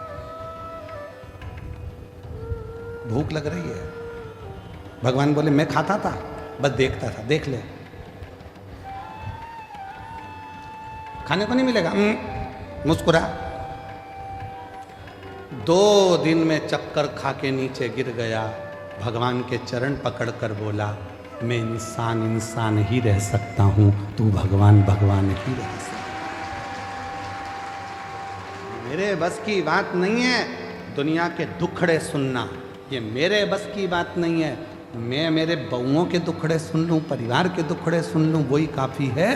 भूख लग रही है। भगवान बोले मैं खाता था, बस देखता था, देख ले, खाने को नहीं मिलेगा। मुस्कुरा। 2 दिन में चक्कर खा के नीचे गिर गया। भगवान के चरण पकड़कर बोला, मैं इंसान इंसान ही रह सकता हूं, तू भगवान भगवान ही रह सकता। मेरे बस की बात नहीं है दुनिया के दुखड़े सुनना, ये मेरे बस की बात नहीं है। मैं मेरे बहुओं के दुखड़े सुन लूं, परिवार के दुखड़े सुन लूं, वही काफ़ी है।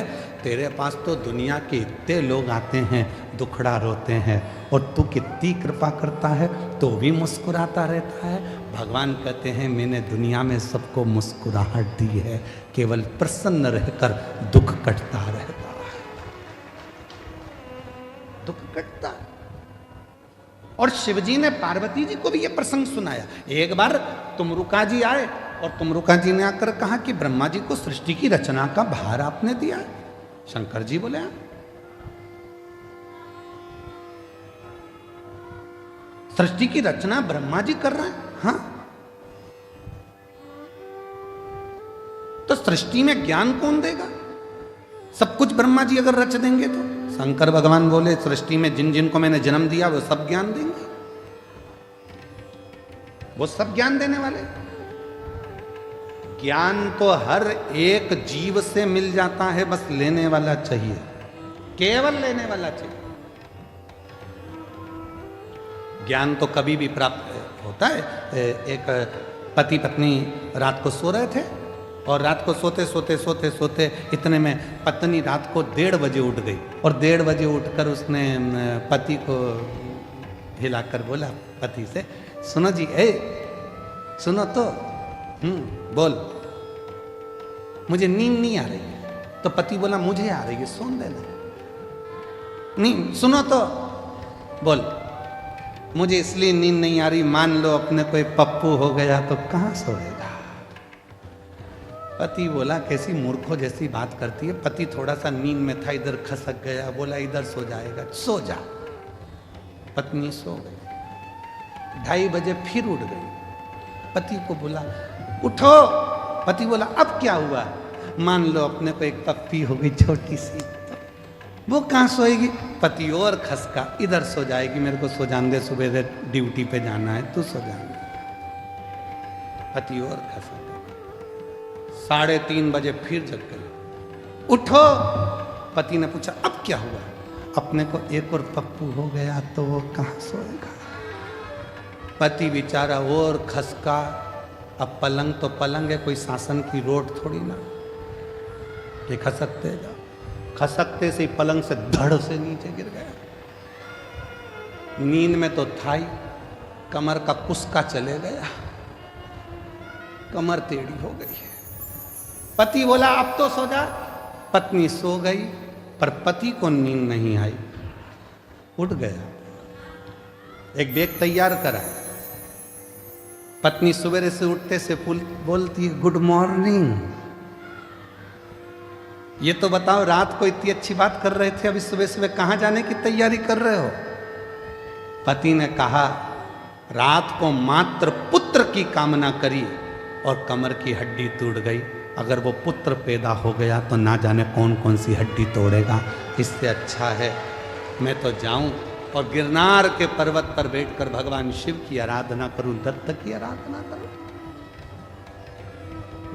तेरे पास तो दुनिया के इतने लोग आते हैं, दुखड़ा रोते हैं, और तू कितनी कृपा करता है तो भी मुस्कुराता रहता है। भगवान कहते हैं मैंने दुनिया में सबको मुस्कुराहट दी है, केवल प्रसन्न रहकर दुख कटता रहता है, दुख कटता है। और शिवजी ने पार्वती जी को भी यह प्रसंग सुनाया। एक बार तुमरुका जी आए और तुमरुका जी ने आकर कहा कि ब्रह्मा जी को सृष्टि की रचना का भार आपने दिया। शंकर जी बोले सृष्टि की रचना ब्रह्मा जी कर रहे हैं। हाँ, तो सृष्टि में ज्ञान कौन देगा? सब कुछ ब्रह्मा जी अगर रच देंगे तो? शंकर भगवान बोले सृष्टि में जिन जिन को मैंने जन्म दिया वो सब ज्ञान देंगे, वो सब ज्ञान देने वाले। ज्ञान तो हर एक जीव से मिल जाता है, बस लेने वाला चाहिए, केवल लेने वाला चाहिए। ज्ञान तो कभी भी प्राप्त होता है। एक पति पत्नी रात को सो रहे थे और रात को सोते सोते सोते सोते इतने में पत्नी रात को 1:30 बजे उठ गई और 1:30 बजे उठकर उसने पति को हिलाकर बोला पति से, सुनो जी, सुनो तो, बोल, मुझे नींद नहीं आ रही है। तो पति बोला मुझे आ रही है, सोन देना। नहीं, सुनो तो, बोल, मुझे इसलिए नींद नहीं आ रही, मान लो अपने कोई पप्पू हो गया तो कहां सोएगा। पति बोला कैसी मूर्खों जैसी बात करती है। पति थोड़ा सा नींद में था, इधर खसक गया, बोला इधर सो जाएगा, सो जा। पत्नी सो गई। 2:30 बजे फिर उठ गई। पति को बोला उठो। पति बोला अब क्या हुआ? मान लो अपने को एक पप्पी हो गई छोटी सी, वो कहाँ सोएगी? पति और खसका, इधर सो जाएगी, मेरे को सो जान दे, सुबह ड्यूटी पे जाना है, तू सो जान दे। पति और खसका। 3:30 बजे फिर जग गई। उठो। पति ने पूछा अब क्या हुआ? अपने को एक और पप्पू हो गया तो वो कहाँ सोएगा? पति बेचारा और खसका। अब पलंग तो पलंग है, कोई शासन की रोड थोड़ी ना, ये खसकतेगा। खसकते से पलंग से धड़ से नीचे गिर गया। नींद में तो था ही, कमर का कुस्का चले गया, कमर टेढ़ी हो गई। पति बोला अब तो सो जा। पत्नी सो गई, पर पति को नींद नहीं आई, उठ गया। एक बैग तैयार करा। पत्नी सवेरे से उठते से बोलती है गुड मॉर्निंग। ये तो बताओ, रात को इतनी अच्छी बात कर रहे थे, अभी सुबह सुबह कहाँ जाने की तैयारी कर रहे हो? पति ने कहा रात को मात्र पुत्र की कामना करी और कमर की हड्डी टूट गई। अगर वो पुत्र पैदा हो गया तो ना जाने कौन कौन सी हड्डी तोड़ेगा। इससे अच्छा है मैं तो जाऊं और गिरनार के पर्वत पर बैठकर भगवान शिव की आराधना करूं, दत्त की आराधना करूं।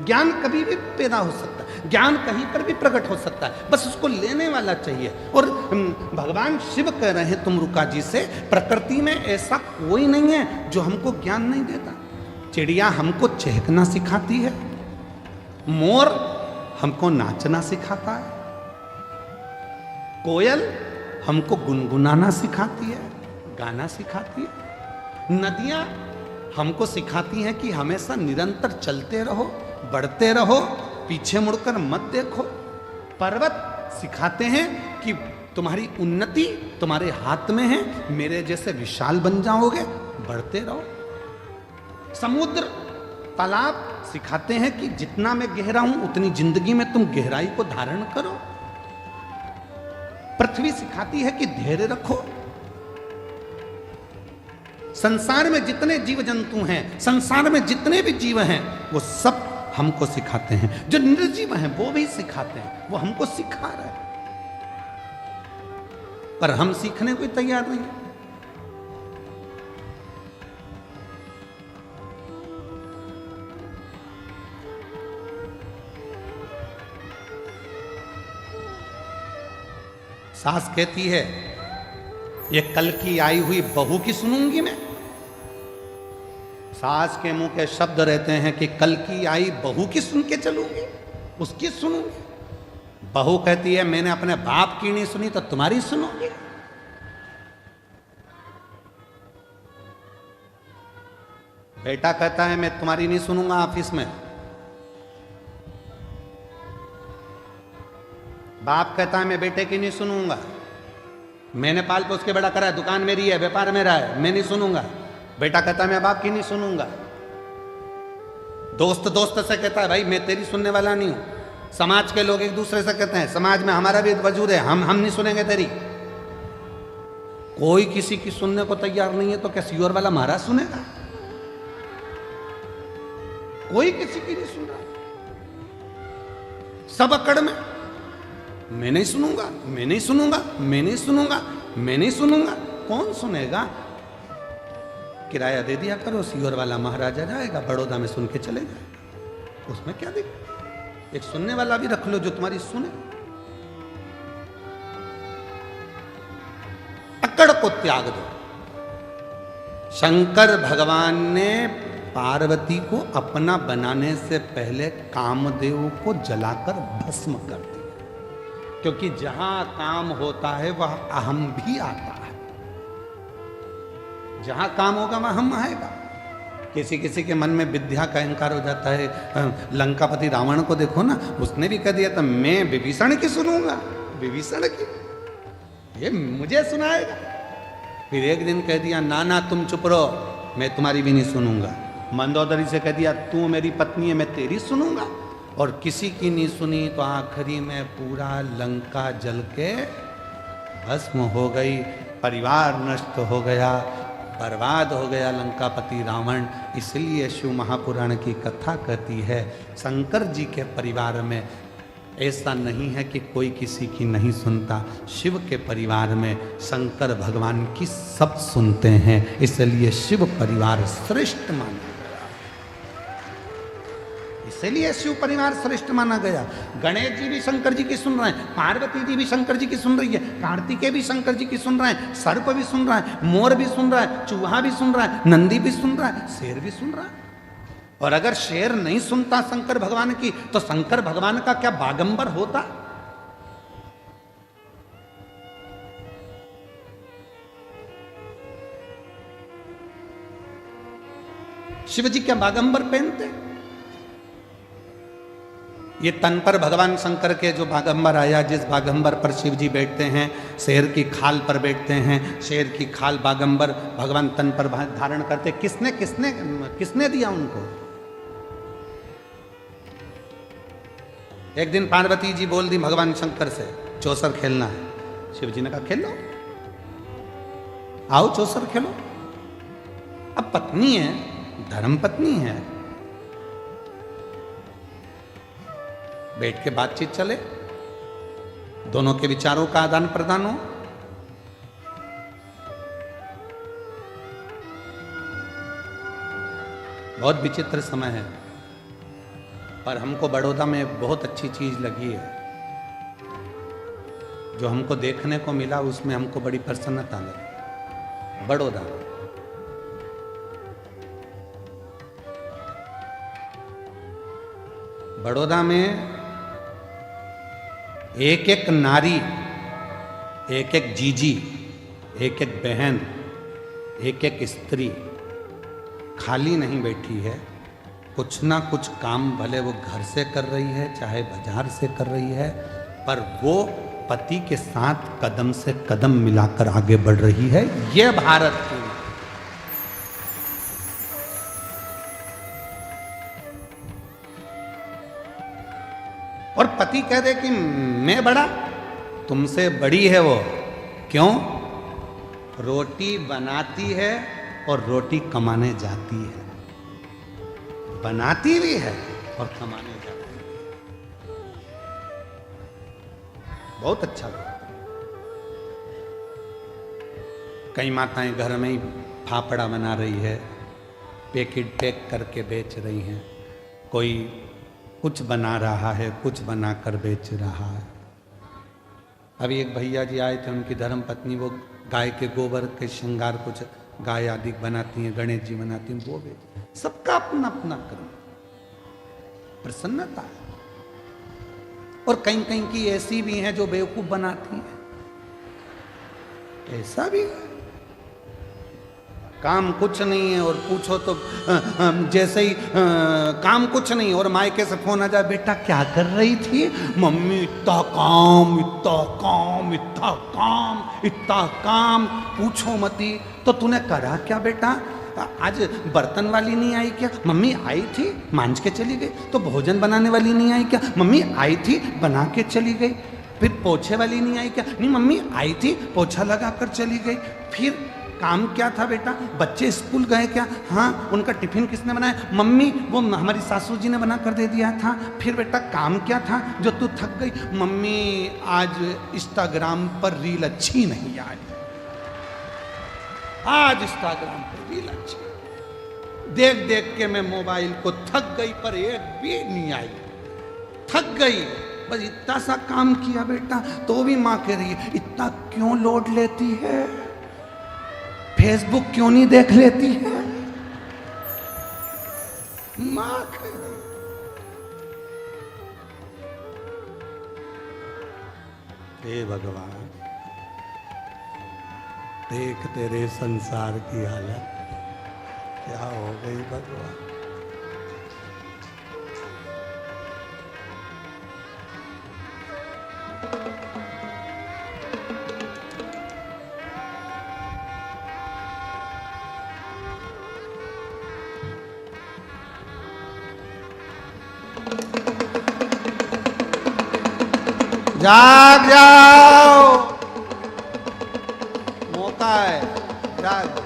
ज्ञान कभी भी पैदा हो सकता है। ज्ञान कहीं पर भी प्रकट हो सकता है, बस उसको लेने वाला चाहिए। और भगवान शिव कह रहे हैं तुमरुका जी से, प्रकृति में ऐसा कोई नहीं है जो हमको ज्ञान नहीं देता। चिड़िया हमको चहकना सिखाती है, मोर हमको नाचना सिखाता है, कोयल हमको गुनगुनाना सिखाती है, गाना सिखाती है, नदियां हमको सिखाती हैं कि हमेशा निरंतर चलते रहो, बढ़ते रहो, पीछे मुड़कर मत देखो, पर्वत सिखाते हैं कि तुम्हारी उन्नति तुम्हारे हाथ में है, मेरे जैसे विशाल बन जाओगे, बढ़ते रहो, समुद्र तालाब सिखाते हैं कि जितना मैं गहरा हूं उतनी जिंदगी में तुम गहराई को धारण करो, पृथ्वी सिखाती है कि धैर्य रखो। संसार में जितने जीव जंतु हैं, संसार में जितने भी जीव हैं, वो सब हमको सिखाते हैं। जो निर्जीव हैं वो भी सिखाते हैं, वो हमको सिखा रहे हैं, पर हम सीखने को तैयार नहीं हैं। सास कहती है ये कल की आई हुई बहू की सुनूंगी मैं। सास के मुंह के शब्द रहते हैं कि कल की आई बहू की सुन के चलूंगी, उसकी सुनूंगी। बहू कहती है मैंने अपने बाप की नहीं सुनी तो तुम्हारी सुनूंगी। बेटा कहता है मैं तुम्हारी नहीं सुनूंगा ऑफिस में। बाप कहता है मैं बेटे की नहीं सुनूंगा, मैंने पाल पोस के बड़ा करा है, दुकान मेरी है, व्यापार मेरा है, मैं नहीं सुनूंगा। बेटा कहता है मैं बाप की नहीं सुनूंगा। दोस्त दोस्त से कहता है भाई मैं तेरी सुनने वाला नहीं हूं। समाज के लोग एक दूसरे से कहते हैं समाज में हमारा भी वजूद है, हम नहीं सुनेंगे तेरी। कोई किसी की सुनने को तैयार नहीं है तो क्या सियोर वाला महाराज सुनेगा? कोई किसी की नहीं सुन रहा, सब अकड़ में मैं नहीं सुनूंगा, मैं नहीं सुनूंगा, मैं नहीं सुनूंगा, मैं नहीं सुनूंगा। कौन सुनेगा? किराया दे दिया करो, सियोर वाला महाराजा जाएगा, बड़ौदा में सुन के चलेगा, उसमें क्या दिक्कत? एक सुनने वाला भी रख लो जो तुम्हारी सुने। अकड़ को त्याग दो। शंकर भगवान ने पार्वती को अपना बनाने से पहले कामदेव को जलाकर भस्म कर दिया, क्योंकि जहां काम होता है वह अहम भी आता है। जहां काम होगा वहां हम आएगा। किसी किसी के मन में विद्या का अहंकार हो जाता है। लंकापति रावण को देखो ना, उसने भी कह दिया था मैं विभीषण की सुनूंगा, विभीषण की, ये मुझे सुनाएगा। फिर एक दिन कह दिया ना ना तुम चुप रहो, मैं तुम्हारी भी नहीं सुनूंगा। मंदोदरी से कह दिया तू मेरी पत्नी है, मैं तेरी सुनूंगा। और किसी की नहीं सुनी तो आखिरी में पूरा लंका जल के भस्म हो गई, परिवार नष्ट हो गया, बर्बाद हो गया लंकापति रावण। इसलिए शिव महापुराण की कथा कहती है शंकर जी के परिवार में ऐसा नहीं है कि कोई किसी की नहीं सुनता। शिव के परिवार में शंकर भगवान की सब सुनते हैं, इसलिए शिव परिवार श्रेष्ठ माना गया। इसलिए शिव परिवार श्रेष्ठ माना गया। गणेश जी भी शंकर जी की सुन रहे हैं, पार्वती जी भी शंकर जी की सुन रही है, कार्तिकेय भी शंकर जी की सुन रहे हैं, सर्प भी सुन रहा है, मोर भी सुन रहा है, चूहा भी सुन रहा है, नंदी भी सुन रहा है, शेर भी सुन रहा है। और अगर शेर नहीं सुनता शंकर भगवान की तो शंकर भगवान का क्या बागंबर होता? शिव जी क्या बागंबर पहनते? ये तन पर भगवान शंकर के जो बागंबर आया, जिस बागंबर पर शिव जी बैठते हैं, शेर की खाल पर बैठते हैं, शेर की खाल बागंबर भगवान तन पर धारण करते। किसने किसने किसने दिया उनको? एक दिन पार्वती जी बोल दी भगवान शंकर से चौसर खेलना है। शिव जी ने कहा खेल लो, आओ चौसर खेलो। अब पत्नी है, धर्म पत्नी है, बैठ के बातचीत चले, दोनों के विचारों का आदान प्रदान हो। बहुत विचित्र समय है। पर हमको बड़ौदा में बहुत अच्छी चीज लगी है, जो हमको देखने को मिला उसमें हमको बड़ी प्रसन्नता लगी। बड़ौदा बड़ौदा में एक एक नारी, एक एक जीजी, एक एक बहन, एक एक स्त्री खाली नहीं बैठी है। कुछ ना कुछ काम भले वो घर से कर रही है चाहे बाजार से कर रही है, पर वो पति के साथ कदम से कदम मिलाकर आगे बढ़ रही है। ये भारत की और पति कह दे कि मैं बड़ा, तुमसे बड़ी है वो। क्यों? रोटी बनाती है और रोटी कमाने जाती है, बनाती भी है और कमाने जाती है। बहुत अच्छा लगता है। कई माताएं घर में ही फाफड़ा बना रही है, पैकेट पैक करके बेच रही हैं, कोई कुछ बना रहा है, कुछ बनाकर बेच रहा है। अभी एक भैया जी आए थे, उनकी धर्म पत्नी वो गाय के गोबर के श्रृंगार कुछ गाय आदि बनाती हैं, गणेश जी बनाती हैं, वो बेच। सबका अपना अपना कर्म, प्रसन्नता है। और कहीं कहीं की ऐसी भी हैं जो बेवकूफ बनाती हैं, ऐसा भी है। काम कुछ नहीं है और पूछो तो जैसे ही काम कुछ नहीं और मायके से फोन आ जाए, बेटा क्या कर रही थी? मम्मी इतना काम, इतना काम, इतना काम, इतना काम, पूछो मती। तो तूने करा क्या बेटा? आज बर्तन वाली नहीं आई क्या? मम्मी आई थी, मांझ के चली गई। तो भोजन बनाने वाली नहीं आई क्या? मम्मी आई थी, बना के चली गई। फिर पोछे वाली नहीं आई क्या? नहीं मम्मी आई थी, पोछा लगा कर चली गई। फिर काम क्या था बेटा? बच्चे स्कूल गए क्या? हाँ। उनका टिफिन किसने बनाया? मम्मी, वो हमारी सासू जी ने बना कर दे दिया था। फिर बेटा काम क्या था जो तू थक गई? मम्मी आज इंस्टाग्राम पर रील अच्छी नहीं आई, आज इंस्टाग्राम पर रील अच्छी, देख देख के मैं मोबाइल को थक गई, पर एक भी नहीं आई, थक गई। बस इतना सा काम किया बेटा। तो भी माँ कह रही है इतना क्यों लोड लेती है? फेसबुक क्यों नहीं देख लेती है? मां हे भगवान, देख तेरे संसार की हालत क्या हो गई भगवान। जाग जाओ, मौका है, जाग।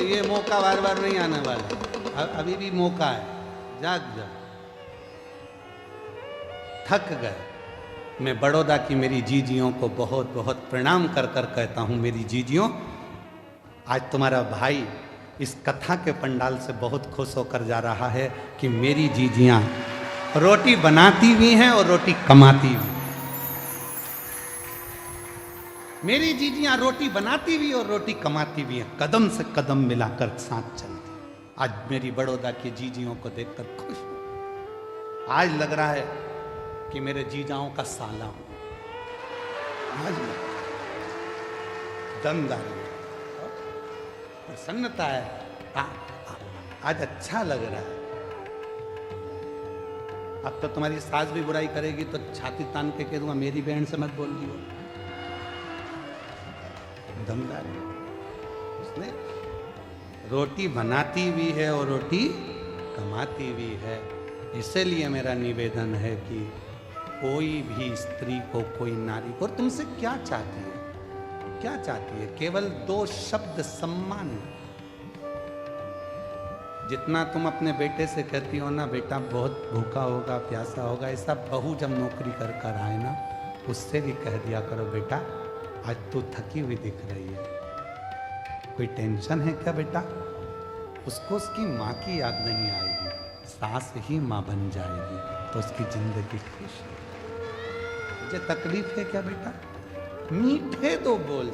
ये मौका बार बार नहीं आने वाला, अभी भी मौका है, जाग जाओ। थक गए। मैं बड़ौदा की मेरी जीजियों को बहुत बहुत प्रणाम कर कर कहता हूँ, मेरी जीजियों, आज तुम्हारा भाई इस कथा के पंडाल से बहुत खुश होकर जा रहा है कि मेरी जीजियाँ रोटी बनाती भी हैं और रोटी कमाती भी। मेरी जीजियां रोटी बनाती भी और रोटी कमाती भी हैं, कदम से कदम मिलाकर साथ चलती। आज मेरी बड़ौदा की जीजियों को देखकर खुश हूं। आज लग रहा है कि मेरे जीजाओं का साला हूं। आज दमदारी, प्रसन्नता है, आज अच्छा लग रहा है। अब तो तुम्हारी सास भी बुराई करेगी तो छाती तान के कह दूंगा मेरी बहन से मत बोल दियो। दमदार है। उसने रोटी बनाती भी है और रोटी कमाती भी है। इसलिए मेरा निवेदन है कि कोई भी स्त्री को, कोई नारी को, और तुमसे क्या चाहती है? क्या चाहती है? केवल 2 शब्द, सम्मान। जितना तुम अपने बेटे से कहती हो ना, बेटा बहुत भूखा होगा, प्यासा होगा, ऐसा बहू जब नौकरी कर कर आए ना, उससे भी कह दिया करो, बेटा आज तू थकी हुई दिख रही है, कोई टेंशन है क्या बेटा? उसको उसकी माँ की याद नहीं आएगी, सास ही माँ बन जाएगी तो उसकी जिंदगी खुश है। मुझे तकलीफ है क्या बेटा? मीठे दो बोल